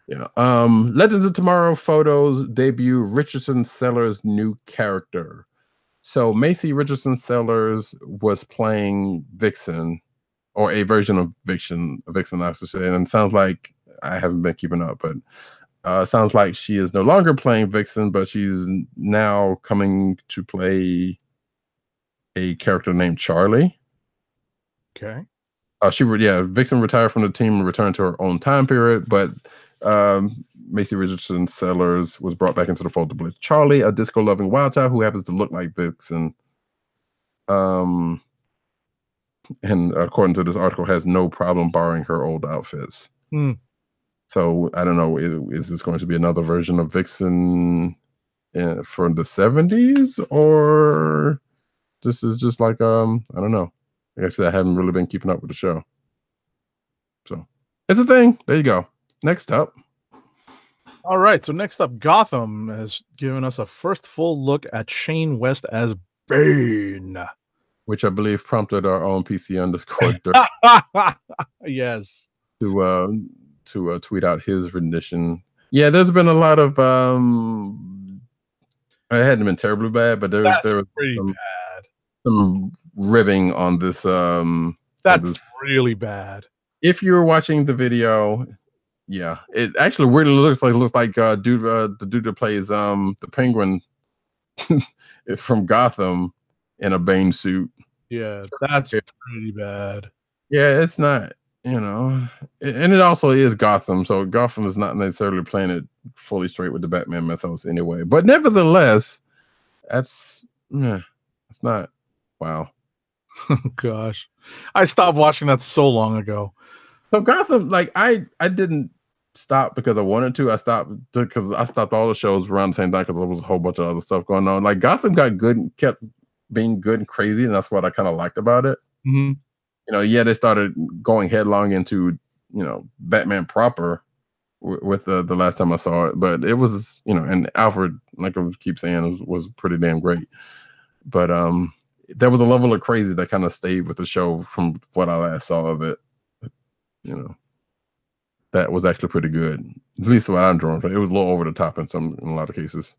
Yeah. Legends of Tomorrow photos debut Richardson Sellers' new character. So Macy Richardson Sellers was playing Vixen, or a version of Vixen, I should say. And it sounds like I haven't been keeping up, but sounds like she is no longer playing Vixen, but she's now coming to play a character named Charlie.
Okay.
Vixen retired from the team and returned to her own time period, but Macy Richardson Sellers was brought back into the fold to play Charlie, a disco-loving wild child who happens to look like Vixen. And according to this article, has no problem borrowing her old outfits. So I don't know, is this going to be another version of Vixen from the 70s, or this is just like I don't know. Like I said, I haven't really been keeping up with the show. So it's a thing. There you go. Next up.
All right. So next up, Gotham has given us a first full look at Shane West as Bane.
Which I believe prompted our own PC underscore
yes.
To tweet out his rendition. Yeah, there's been a lot of it hadn't been terribly bad, but there was
pretty bad.
Some ribbing on this.
That's really bad.
If you're watching the video, yeah, it actually weirdly looks like the dude that plays the Penguin from Gotham in a Bane suit.
Yeah, that's pretty bad.
Yeah, it's not, and it also is Gotham, so Gotham is not necessarily playing it fully straight with the Batman mythos anyway. But nevertheless, that's not. Wow.
Gosh, I stopped watching that so long ago.
So Gotham, like I didn't stop because I wanted to. I stopped because I stopped all the shows around the same time because there was a whole bunch of other stuff going on. Like Gotham got good and kept being good and crazy, and that's what I kind of liked about it. They started going headlong into Batman proper with the last time I saw it, but it was and Alfred, like I keep saying, was pretty damn great. But there was a level of crazy that kind of stayed with the show from what I last saw of it. That was actually pretty good. At least what I'm drawing from. It was a little over the top in a lot of cases.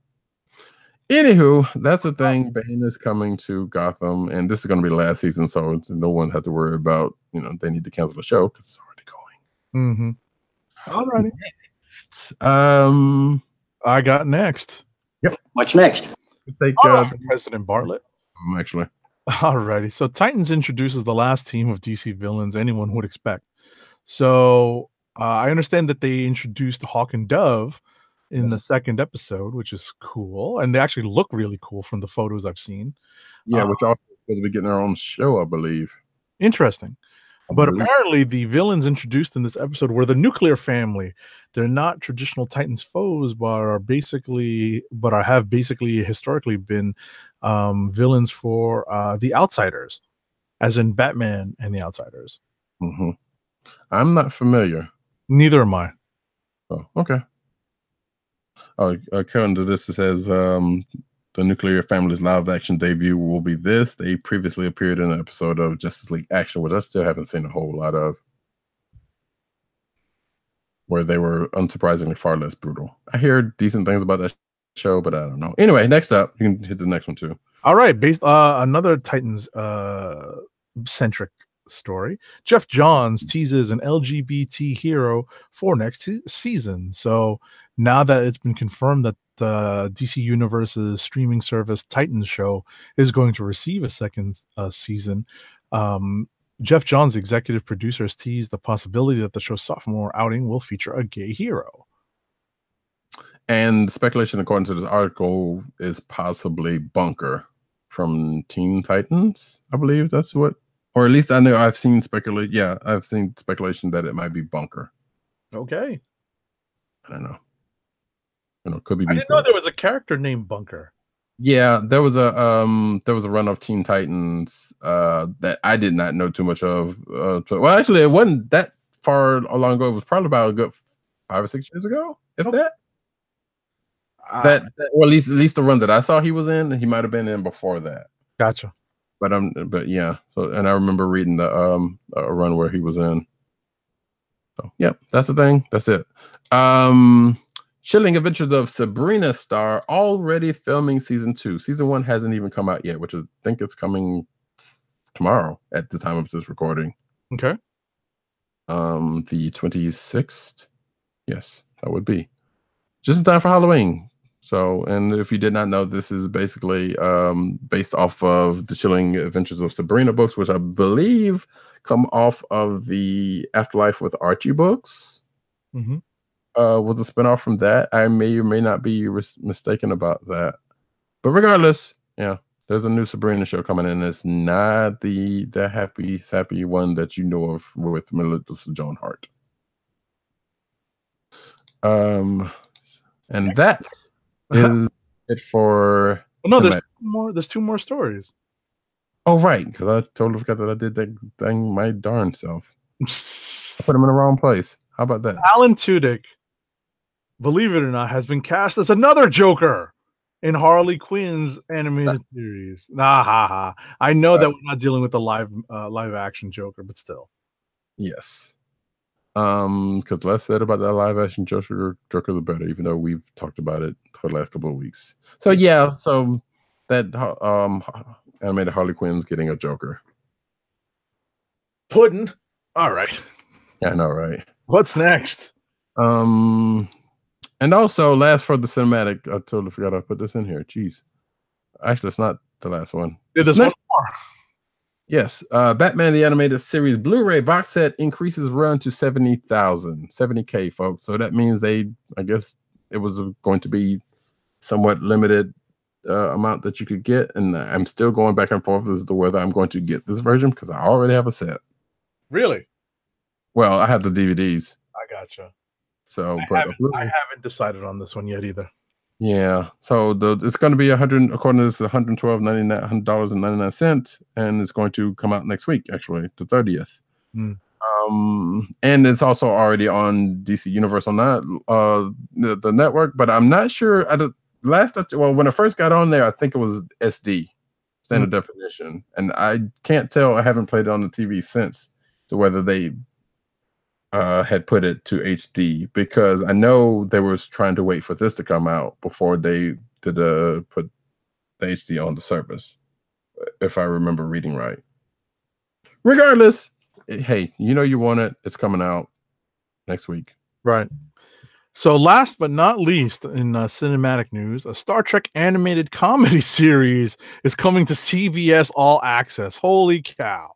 Anywho, that's the thing. Bane is coming to Gotham, and this is going to be the last season, so no one has to worry about they need to cancel the show because it's already going.
All righty.
I
got next.
Yep. What's next?
Take
President Bartlett.
Actually.
Alrighty. So Titans introduces the last team of DC villains anyone would expect. So I understand that they introduced Hawk and Dove in the second episode, which is cool. And they actually look really cool from the photos I've seen.
Yeah, which also supposed to be getting their own show, I believe.
Interesting. But apparently the villains introduced in this episode were the Nuclear Family. They're not traditional Titans foes, but have basically historically been villains for the Outsiders, as in Batman and the Outsiders.
I'm not familiar.
Neither am I.
Oh, okay. According to this, it says the Nuclear Family's live-action debut will be this. They previously appeared in an episode of Justice League Action, which I still haven't seen a whole lot of, where they were unsurprisingly far less brutal. I hear decent things about that show, but I don't know. Anyway, next up, you can hit the next one too.
All right, based another Titans centric story. Jeff Johns teases an LGBT hero for next season. So now that it's been confirmed that DC Universe's streaming service Titans show is going to receive a second season, Jeff Johns, executive producer, has teased the possibility that the show's sophomore outing will feature a gay hero.
And speculation, according to this article, is possibly Bunker from Teen Titans. I believe that's what, or at least I know I've seen speculate. Yeah, I've seen speculation that it might be Bunker.
Okay.
I don't know. Could be.
I didn't know there was a character named Bunker.
Yeah, there was a run of Teen Titans that I did not know too much of. Well, actually, it wasn't that far long ago. It was probably about a good 5 or 6 years ago, if that. Well, at least the run that I saw he was in, he might have been in before that.
Gotcha.
But yeah. So, and I remember reading the a run where he was in. So yeah, that's the thing. That's it. Chilling Adventures of Sabrina star already filming season 2. Season 1 hasn't even come out yet, which I think it's coming tomorrow at the time of this recording.
Okay.
The 26th. Yes, that would be just in time for Halloween. So, and if you did not know, this is basically based off of the Chilling Adventures of Sabrina books, which I believe come off of the Afterlife with Archie books.
Mm-hmm.
Was a spinoff from that. I may or may not be mistaken about that. But regardless, yeah, there's a new Sabrina show coming in. It's not the happy, sappy one that you know of with Melissa Joan Hart. And that is it for.
No, there's two more stories.
Oh, right, because I totally forgot that I did that thing my darn self. I put him in the wrong place. How about that?
Alan Tudyk, believe it or not, has been cast as another Joker in Harley Quinn's animated series. I know that we're not dealing with a live action Joker, but still.
Yes. Because less said about that live action Joker, the better, even though we've talked about it for the last couple of weeks. So yeah, so that animated Harley Quinn's getting a Joker.
Puddin'. All right.
Yeah, I know, right?
What's next?
And also, last for the cinematic, I totally forgot I put this in here. Jeez. Actually, it's not the last one.
There's one more.
Yes. Batman the Animated Series Blu-ray box set increases run to 70K, folks. So that means I guess it was going to be somewhat limited amount that you could get. And I'm still going back and forth as to whether I'm going to get this version because I already have a set.
Really?
Well, I have the DVDs.
I gotcha.
So,
I haven't decided on this one yet either.
Yeah. So it's going to be according to this, $112.99, and it's going to come out next week, actually, the 30th.
Mm.
And it's also already on DC Universe on that the network, but I'm not sure. When I first got on there, I think it was SD, standard definition, and I can't tell. I haven't played it on the TV since to whether they had put it to HD, because I know they were trying to wait for this to come out before they did put the HD on the service, if I remember reading right. Regardless, hey, you want it. It's coming out next week.
Right. So last but not least in cinematic news, a Star Trek animated comedy series is coming to CBS All Access. Holy cow.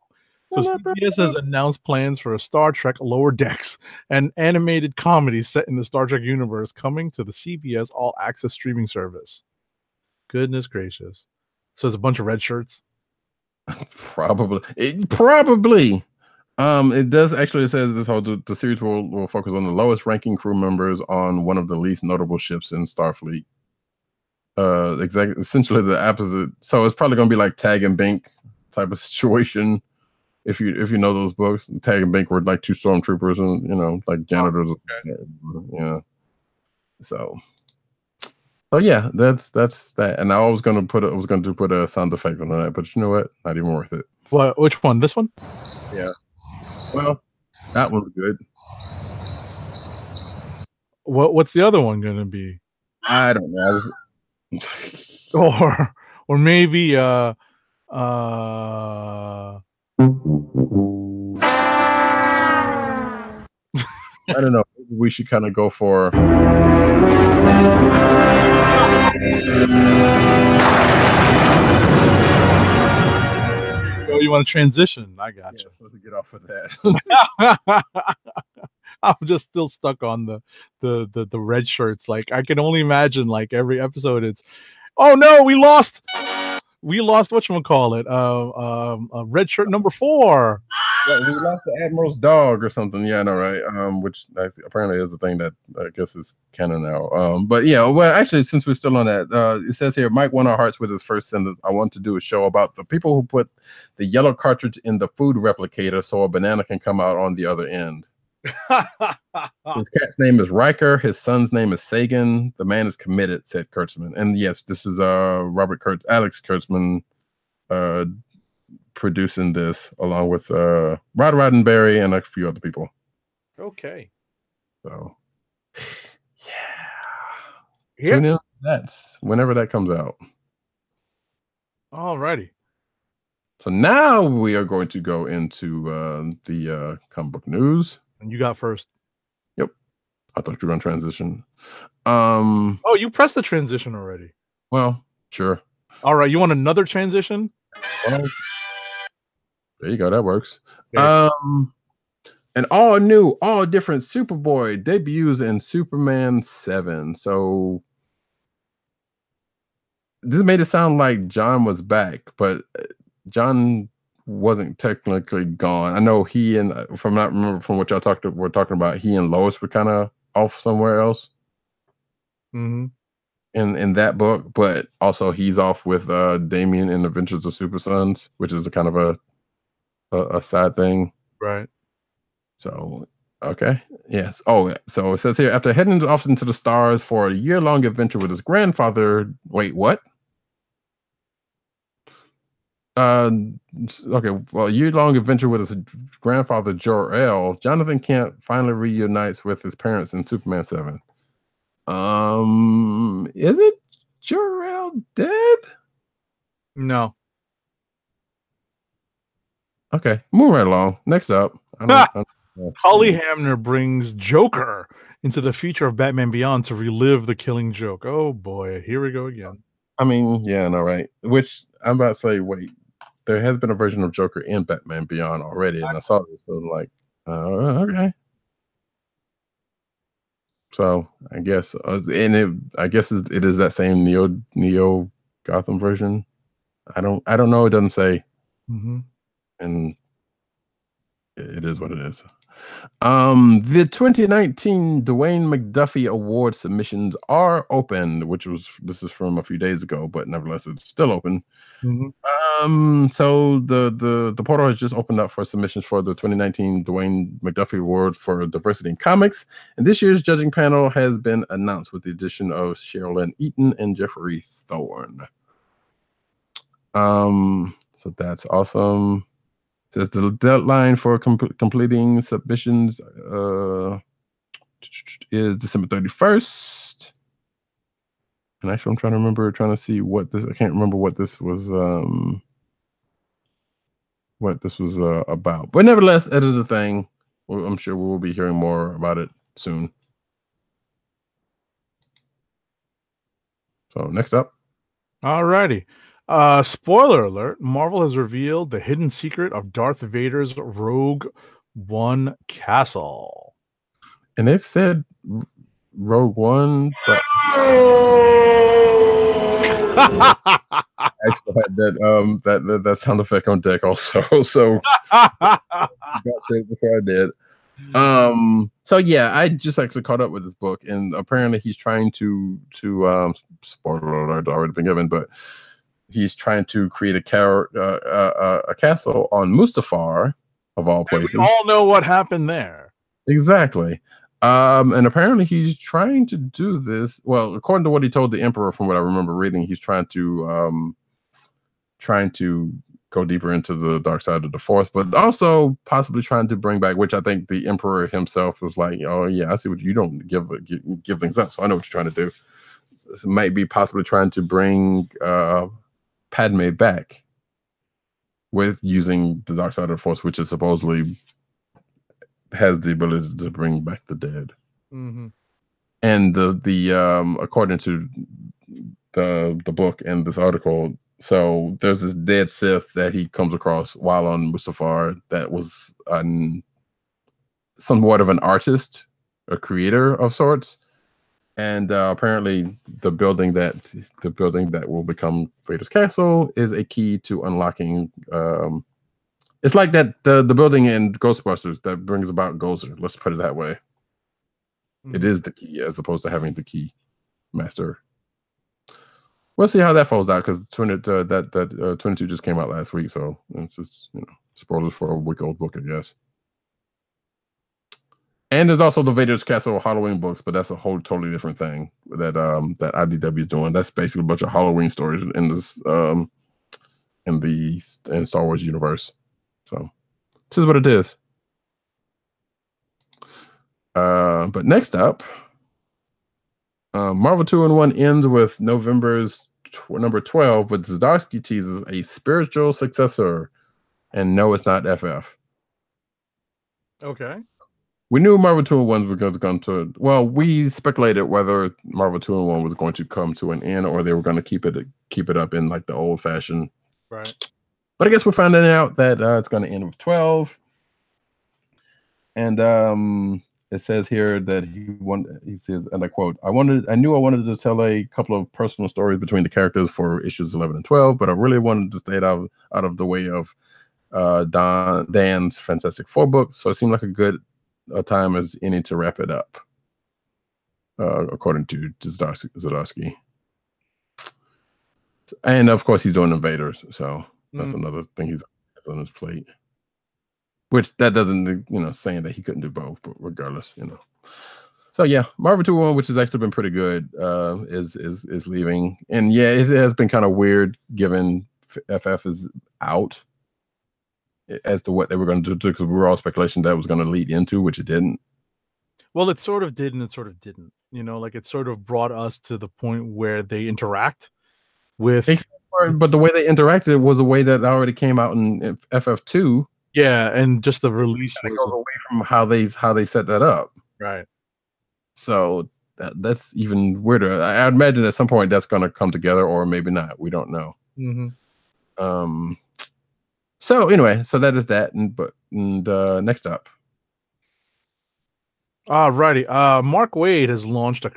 So CBS has announced plans for a Star Trek Lower Decks, an animated comedy set in the Star Trek universe, coming to the CBS All Access streaming service. Goodness gracious. So it's a bunch of red shirts?
Probably. It does actually. It says the series will focus on the lowest ranking crew members on one of the least notable ships in Starfleet. Essentially the opposite. So it's probably going to be like Tag and Bink type of situation. If you know those books, Tag and Bink were like two stormtroopers and like janitors. Yeah. So yeah, that's that. And I was going to put a sound effect on that, but you know what? Not even worth it.
What? Which one? This one?
Yeah. Well, that one's good.
What's the other one going to be?
I don't know.
or maybe
I don't know. Maybe we should kind of go for.
Oh, you want to transition? I got
Yeah,
you.
supposed to get off of that.
I'm just still stuck on the red shirts. Like I can only imagine like every episode it's, oh no, we lost whatchamacallit, red shirt number 4.
Well, we lost the Admiral's dog or something. Yeah, I know, right? Which apparently is a thing that I guess is canon now. But yeah, well, actually, since we're still on that, it says here, Mike won our hearts with his first sentence. I want to do a show about the people who put the yellow cartridge in the food replicator so a banana can come out on the other end. His cat's name is Riker. His son's name is Sagan. The man is committed, said Kurtzman. And yes, this is Alex Kurtzman producing this along with Rod Roddenberry and a few other people.
Okay.
So yeah. Tune in. That's whenever that comes out.
Alrighty.
So now we are going to go into the comic book news.
And you got first.
Yep. I thought you were going to transition.
Oh, you pressed the transition already.
Well, sure.
All right. You want another transition?
Well, there you go. That works. Okay. An all new, all different Superboy debuts in Superman 7. So this made it sound like John was back, but John wasn't technically gone. I know he and from what y'all were talking about, he and Lois were kind of off somewhere else.
Mm-hmm.
In that book, but also he's off with Damian in Adventures of Super Sons, which is a kind of a side thing,
right?
So okay, yes. Oh, so it says here, after heading off into the stars for a year-long adventure with his grandfather. Wait, what? Okay, well, a year-long adventure with his grandfather Jor-El, Jonathan Kent finally reunites with his parents in Superman 7. Is it Jor-El dead?
No.
Okay, moving right along. Next up,
Holly Hamner brings Joker into the future of Batman Beyond to relive the Killing Joke. Oh boy, here we go again.
I mean, yeah, no, right. Which I'm about to say, wait, there has been a version of Joker in Batman Beyond already, and I saw this, so I'm like, okay. So I guess, it is that same Neo Gotham version. I don't know. It doesn't say, and it is what it is. The 2019 Dwayne McDuffie Award submissions are open, this is from a few days ago, but nevertheless, it's still open. So the portal has just opened up for submissions for the 2019 Dwayne McDuffie Award for Diversity in Comics, and this year's judging panel has been announced with the addition of Sherilyn Eaton and Jeffrey Thorne. So that's awesome. It says the deadline for completing submissions is December 31st. And actually, I'm trying to see what this. I can't remember what this was. About. But nevertheless, it is a thing. I'm sure we will be hearing more about it soon. So next up.
Alrighty. Spoiler alert, Marvel has revealed the hidden secret of Darth Vader's Rogue One castle.
And they've said Rogue One, but I actually had that sound effect on deck also. So got to it before I did. So yeah, I just actually caught up with this book, and apparently he's trying to spoiler alert already been given, but he's trying to create a castle on Mustafar, of all places.
We all know what happened there.
Exactly. And apparently he's trying to do this. Well, according to what he told the Emperor, from what I remember reading, he's trying to go deeper into the dark side of the Force, but also possibly trying to bring back, which I think the Emperor himself was like, oh yeah, I see what you don't give things up. So I know what you're trying to do. This might be possibly trying to bring Padme back with using the dark side of the Force, which is supposedly has the ability to bring back the dead.
Mm-hmm.
And the according to the book and this article, so there's this dead Sith that he comes across while on Mustafar that was somewhat of an artist, a creator of sorts, and apparently the building that will become Vader's castle is a key to unlocking. It's like that the building in Ghostbusters that brings about Gozer. Let's put it that way.
Mm-hmm.
It is the key as opposed to having the key master. We'll see how that falls out because 22 just came out last week, so it's just spoilers for a week-old book, I guess. And there's also the Vader's Castle Halloween books, but that's a whole totally different thing that that IDW is doing. That's basically a bunch of Halloween stories in this in Star Wars universe. So this is what it is. But next up, Marvel 2-in-1 ends with November's number 12, but Zdarsky teases a spiritual successor, and no, it's not FF.
Okay.
We knew Marvel 2-in-1 was going to. Well, we speculated whether Marvel 2-in-1 was going to come to an end or they were going to keep it up in like the old fashioned.
Right.
But I guess we're finding out that it's going to end with 12. And it says here that he says, and I quote, I knew I wanted to tell a couple of personal stories between the characters for issues 11 and 12, but I really wanted to stay out of the way of Dan's Fantastic Four book. So it seemed like a good time as any to wrap it up, according to Zdarsky. And of course, he's doing Invaders, so that's another thing he's on his plate. Which that doesn't, saying that he couldn't do both, but regardless, So yeah, Marvel 2-1, which has actually been pretty good, is leaving, and yeah, it has been kind of weird given FF is out as to what they were going to do because we were all speculation that was going to lead into, which it didn't.
Well, it sort of did, and it sort of didn't. Like it sort of brought us to the point where they interact with.
But the way they interacted was a way that already came out in FF2.
Yeah, and just the release
was goes away from how they set that up.
Right.
So that's even weirder. I'd imagine at some point that's going to come together, or maybe not. We don't know.
Mm-hmm.
So anyway, so that is that. And next up.
Righty. Mark Waid has launched a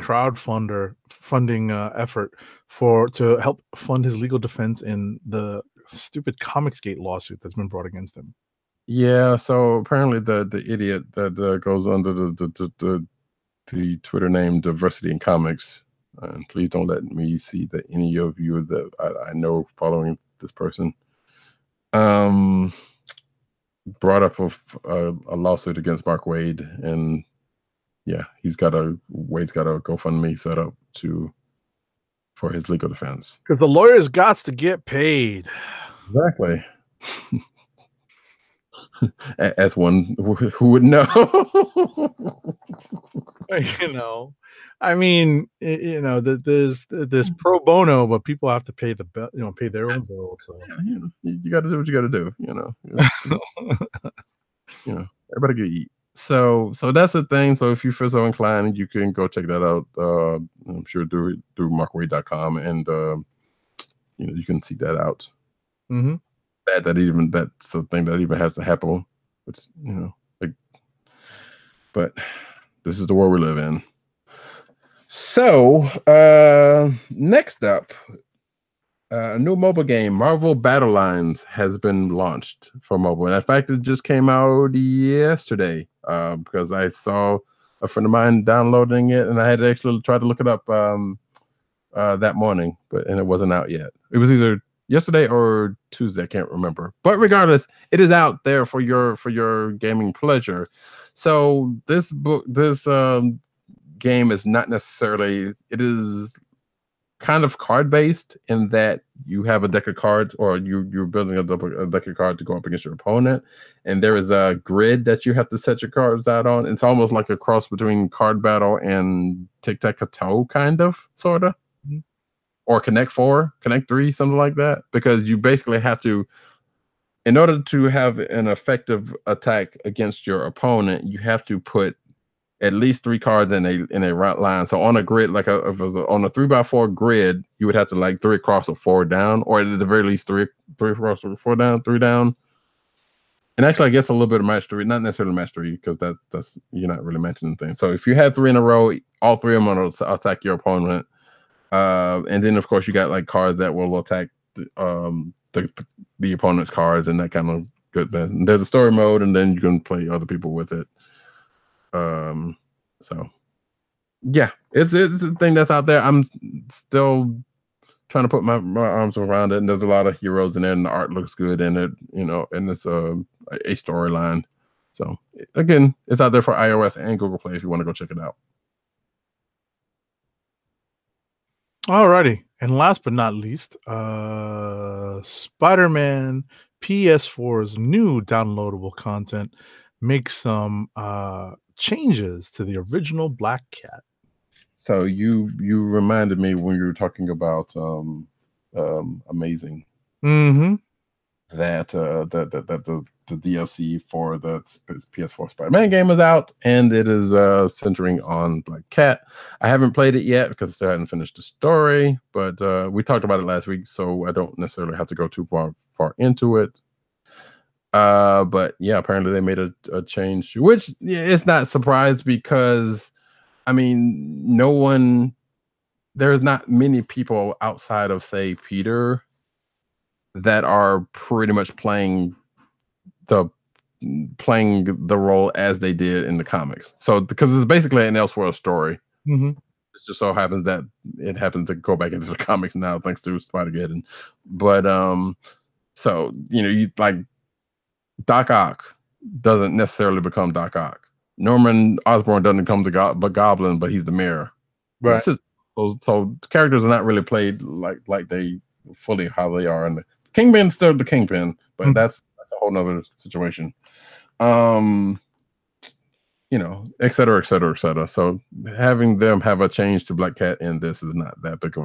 funding effort to help fund his legal defense in the stupid Comicsgate lawsuit that's been brought against him. Yeah,
so apparently the idiot that goes under the Twitter name Diversity in Comics, and please don't let me see that any of you that I know following this person, brought up a lawsuit against Mark Waid, and yeah, Wade's got a GoFundMe set up for his legal defense
because the lawyers got to get paid.
Exactly. As one who would know.
I mean, there's pro bono, but people have to pay pay their own bills. So
you got to do what you got to do. Everybody can eat. So that's the thing. So if you feel so inclined, you can go check that out. I'm sure through markwade.com, and you can see that out.
Mm-hmm.
That's a thing that even has to happen. It's but this is the world we live in. So next up, a new mobile game, Marvel Battle Lines, has been launched for mobile. And in fact, it just came out yesterday because I saw a friend of mine downloading it, and I had to actually try to look it up that morning, and it wasn't out yet. It was either yesterday or Tuesday, I can't remember. But regardless, it is out there for your gaming pleasure. So this game is not necessarily, it is kind of card based in that you have a deck of cards, or you're building a deck of cards to go up against your opponent, and there is a grid that you have to set your cards out on. It's almost like a cross between card battle and tic-tac-toe, kind of, sort of. or Connect 4, Connect 3, something like that, because you basically have to, in order to have an effective attack against your opponent, you have to put at least 3 cards in a route line. So on a grid, like if it was on a 3x4 grid, you would have to like 3 across or 4 down, or at the very least 3 across or 4 down, 3 down. And actually, I guess a little bit of match 3, not necessarily match 3, because that's you're not really matching anything. So if you had 3 in a row, all 3 of them will attack your opponent. And then of course you got like cards that will attack the opponent's cards and that kind of good. Then there's a story mode, and then you can play other people with it. So yeah, it's a thing that's out there. I'm still trying to put my arms around it, and there's a lot of heroes in it, and the art looks good in it, and it's a storyline. So again, it's out there for iOS and Google Play if you want to go check it out.
Alrighty, and last but not least, Spider-Man PS4's new downloadable content makes some changes to the original Black Cat.
So you reminded me when you were talking about Amazing, that the DLC for the PS4 Spider-Man game is out, and it is centering on Black Cat. I haven't played it yet because I still hadn't finished the story, but we talked about it last week, so I don't necessarily have to go too far into it. But yeah, apparently they made a change, which it's not surprised because, I mean, there's not many people outside of, say, Peter that are pretty much playing the role as they did in the comics. So because it's basically an Elseworld story. It just so happens that it happens to go back into the comics now thanks to Spider-Geddon. But so you like Doc Ock doesn't necessarily become Doc Ock. Norman Osborn doesn't become the Goblin, but he's the mayor.
Right.
So characters are not really played like they fully how they are, and the Kingpin's still the Kingpin, but that's a whole nother situation. Et cetera, et cetera, et cetera. So having them have a change to Black Cat in this is not that big of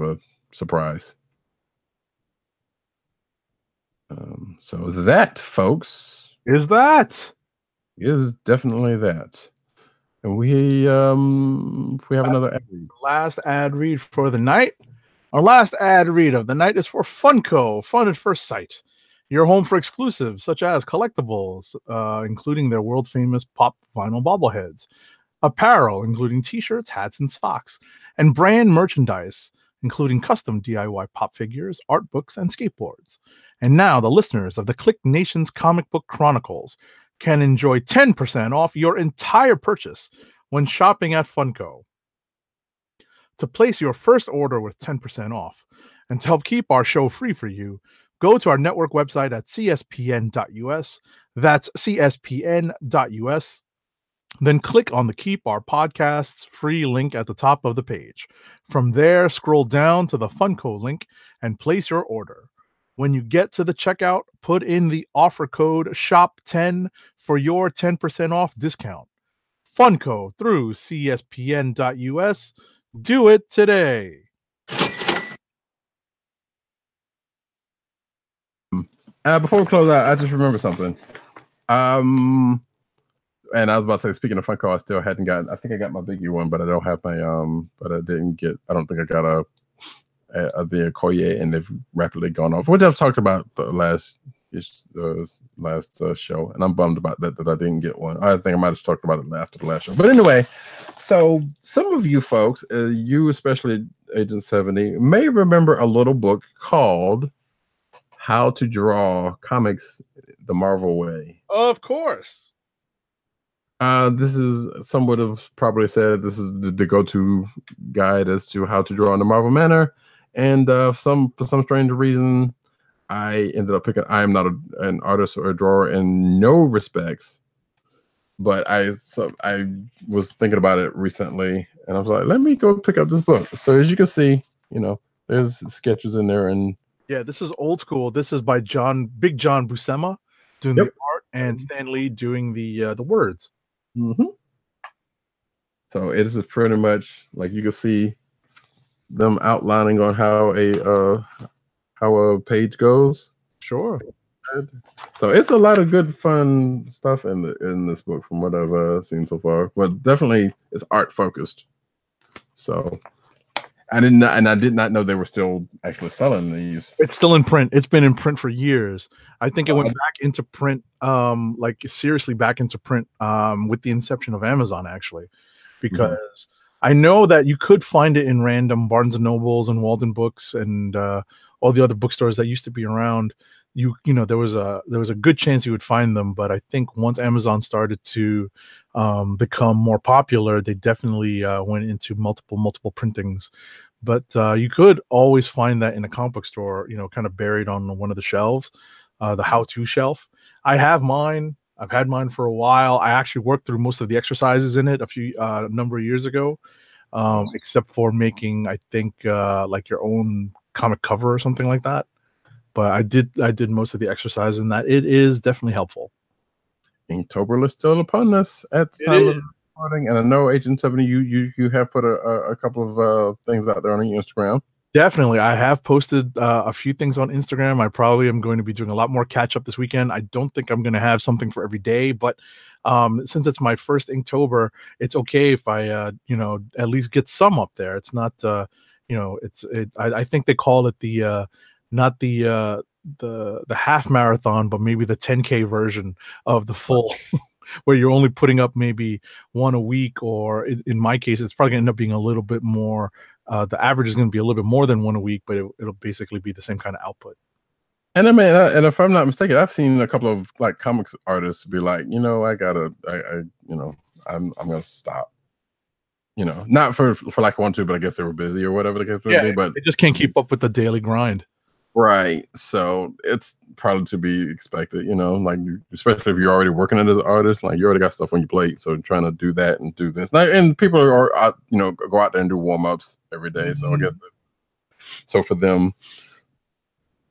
a surprise. So that, folks,
is
definitely that. And we have another ad read.
Last ad read for the night. Our last ad read of the night is for Funko, Fun at First Sight. Your home for exclusives such as collectibles, including their world famous pop vinyl bobbleheads, apparel, including t-shirts, hats, and socks, and brand merchandise, including custom DIY pop figures, art books, and skateboards. And now the listeners of the KLIQ Nation's Comic Book Chronicles can enjoy 10% off your entire purchase when shopping at Funko. To place your first order with 10% off and to help keep our show free for you, go to our network website at cspn.us. That's cspn.us. Then click on the Keep Our Podcasts free link at the top of the page. From there, scroll down to the Funko link and place your order. When you get to the checkout, put in the offer code SHOP10 for your 10% off discount. Funko through cspn.us. Do it today.
Before we close out, I just remember something. And I was about to say, speaking of Funko, I still hadn't gotten. I think I got my Biggie one, but I don't have my But I didn't get. I don't think I got the Okoye, and they've rapidly gone off, which I've talked about the last show, and I'm bummed about that I didn't get one. I think I might have talked about it after the last show. But anyway, so some of you folks, you especially Agent 70, may remember a little book called How to Draw Comics the Marvel Way.
Of course.
This is, some would have probably said this is the go-to guide as to how to draw in the Marvel manner. And for some strange reason, I ended up picking. I am not an artist or a drawer in no respects, but I was thinking about it recently, and I was like, let me go pick up this book. So as you can see, there's sketches in there, and
yeah, this is old school. This is by Big John Buscema doing the art, and Stan Lee doing the words.
So So it is pretty much like you can see them outlining on how a page goes.
Sure.
So it's a lot of good fun stuff in this book from what I've seen so far. But definitely it's art focused. So I did not know they were still actually selling these.
It's still in print. It's been in print for years. I think it went back into print, like seriously back into print, with the inception of Amazon, actually, because I know that you could find it in random Barnes and Nobles and Walden Books and all the other bookstores that used to be around. You know, there was a good chance you would find them, but I think once Amazon started to become more popular, they definitely went into multiple printings. But you could always find that in a comic book store, you know, kind of buried on one of the shelves, the how-to shelf. I have mine. I've had mine for a while. I actually worked through most of the exercises in it a number of years ago, except for making, I think, like your own comic cover or something like that. But I did most of the exercise in that. It is definitely helpful.
Inktober is still upon us at the time of recording, and I know Agent 70, you have put a couple of things out there on your Instagram.
Definitely, I have posted a few things on Instagram. I probably am going to be doing a lot more catch up this weekend. I don't think I'm going to have something for every day, but since it's my first Inktober, it's okay if I you know, at least get some up there. It's not you know, I think they call it the not the half marathon, but maybe the 10K version of the full, where you're only putting up maybe one a week, or in my case, it's probably gonna end up being a little bit more. The average is going to be a little bit more than one a week, but it'll basically be the same kind of output.
And I mean, and if I'm not mistaken, I've seen a couple of like comics artists be like, you know, I you know, I'm gonna stop. You know, not for like I want to, but I guess they were busy or whatever the case may be. But
they just can't keep up with the daily grind.
Right. So it's probably to be expected, you know, like especially if you're already working as an artist, like you already got stuff on your plate. So trying to do that and do this. And people are out, you know, go out there and do warm-ups every day. So I guess so for them,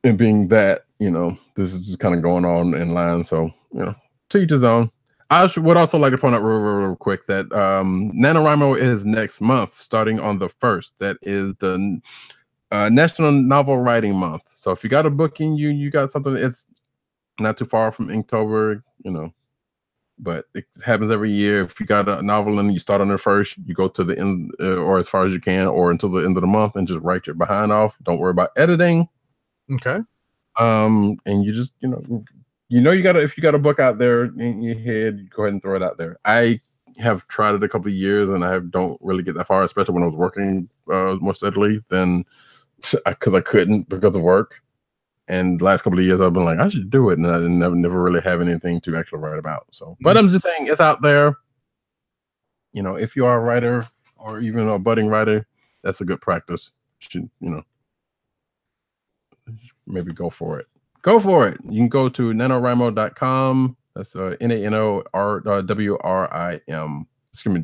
it being that, you know, this is just kind of going on in line. So, you know, to each his own. I would also like to point out real quick that NaNoWriMo is next month, starting on the 1st. That is the National Novel Writing Month. So if you got a book in you got something, it's not too far from Inktober, you know, but it happens every year. If you got a novel and you start on the 1st, you go to the end or as far as you can, or until the end of the month, and just write your behind off. Don't worry about editing.
Okay.
And you just, you know, you got if you got a book out there in your head, you go ahead and throw it out there. I have tried it a couple of years and I don't really get that far, especially when I was working more steadily than because I couldn't because of work. And the last couple of years I've been like, I should do it, and I never really have anything to actually write about. So, but I'm just saying it's out there. You know, if you are a writer or even a budding writer, that's a good practice. You know, maybe go for it. Go for it. You can go to nanowrimo.com. That's NANORWRIM. Excuse me,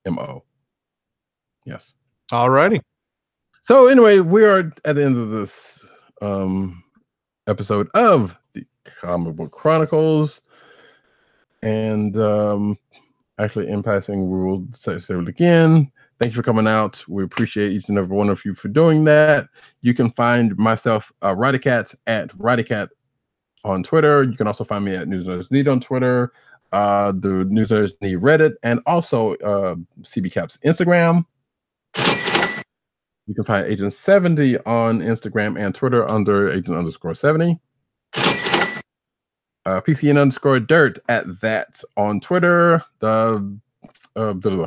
WRIMO. Yes.
All righty.
So anyway, we are at the end of this episode of the Comic Book Chronicles. And actually, in passing, we will say it again. Thank you for coming out. We appreciate each and every one of you for doing that. You can find myself, Ridercat, at Ridercat on Twitter. You can also find me at News Nerds Need on Twitter, the News Nerds Need Reddit, and also CBCap's Instagram. You can find Agent 70 on Instagram and Twitter under Agent_70. PCN_Dirt at that on Twitter. The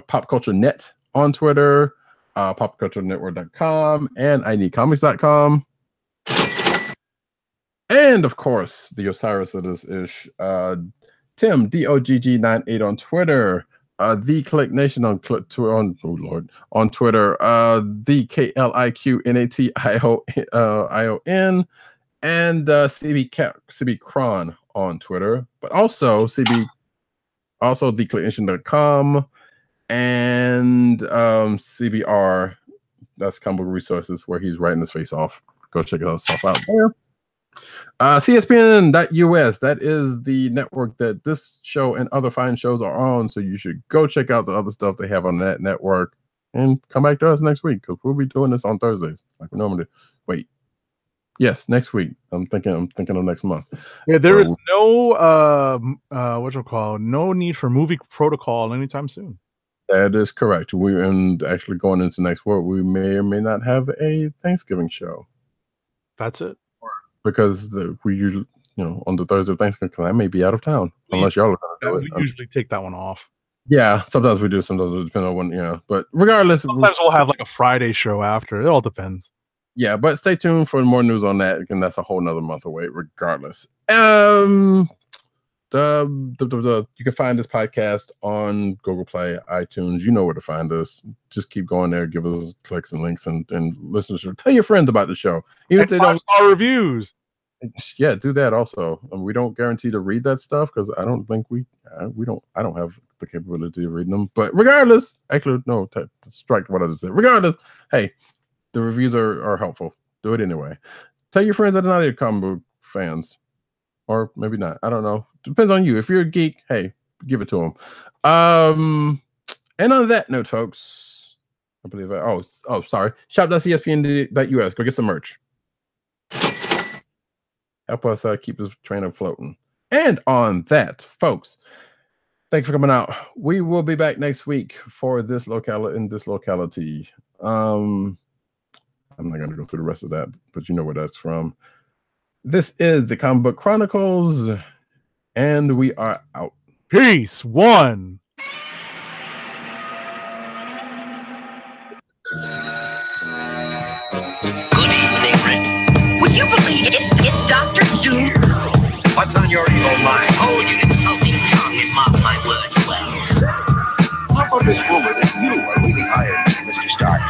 Pop Culture Net on Twitter, popculturenetwork.com, and INeedComics.com. And of course, the Osiris of this ish, Tim DOGG98 on Twitter, the KLIQ Nation on Twitter, on Twitter, the KLIQ NATION, and CB Cron on Twitter, but also thekliqnation.com, and CBR, that's Comic Book Resources, where he's writing his face off. Go check his stuff out there. CSPN.us. That is the network that this show and other fine shows are on. So you should go check out the other stuff they have on that network and come back to us next week because we'll be doing this on Thursdays like we normally do. Wait. Yes, next week. I'm thinking of next month.
Yeah, there is no need for movie protocol anytime soon.
That is correct. And actually going into next week, we may or may not have a Thanksgiving show.
That's it.
Because we usually, on the Thursday of Thanksgiving, because I may be out of town unless y'all are going to do it.
We usually take that one off. Yeah,
sometimes we do. Sometimes it depends on when. But regardless,
sometimes we'll have like a Friday show after. It all depends.
Yeah, but stay tuned for more news on that, and that's a whole nother month away. Regardless, you can find this podcast on Google Play, iTunes. You know where to find us. Just keep going there, give us clicks and links, and listen to. Tell your friends about the show, even if they don't.
5-star reviews.
Yeah, do that also. We don't guarantee to read that stuff because I don't think I don't have the capability of reading them. But regardless, actually, no, strike what I just said. Regardless, hey. The reviews are helpful. Do it anyway. Tell your friends that are not comic book fans. Or maybe not. I don't know. Depends on you. If you're a geek, hey, give it to them. And on that note, folks, I believe sorry. Shop.cspn.us. Go get some merch. Help us keep this train afloating. And on that, folks, thanks for coming out. We will be back next week for this locality. I'm not going to go through the rest of that, but you know where that's from. This is the Comic Book Chronicles, and we are out.
Peace. One.
Good evening, Rick. Would you believe it's Dr. Doom?
What's on your evil mind?
Hold your insulting tongue and mark my words well.
How about this rumor that you are really hired Mr. Stark?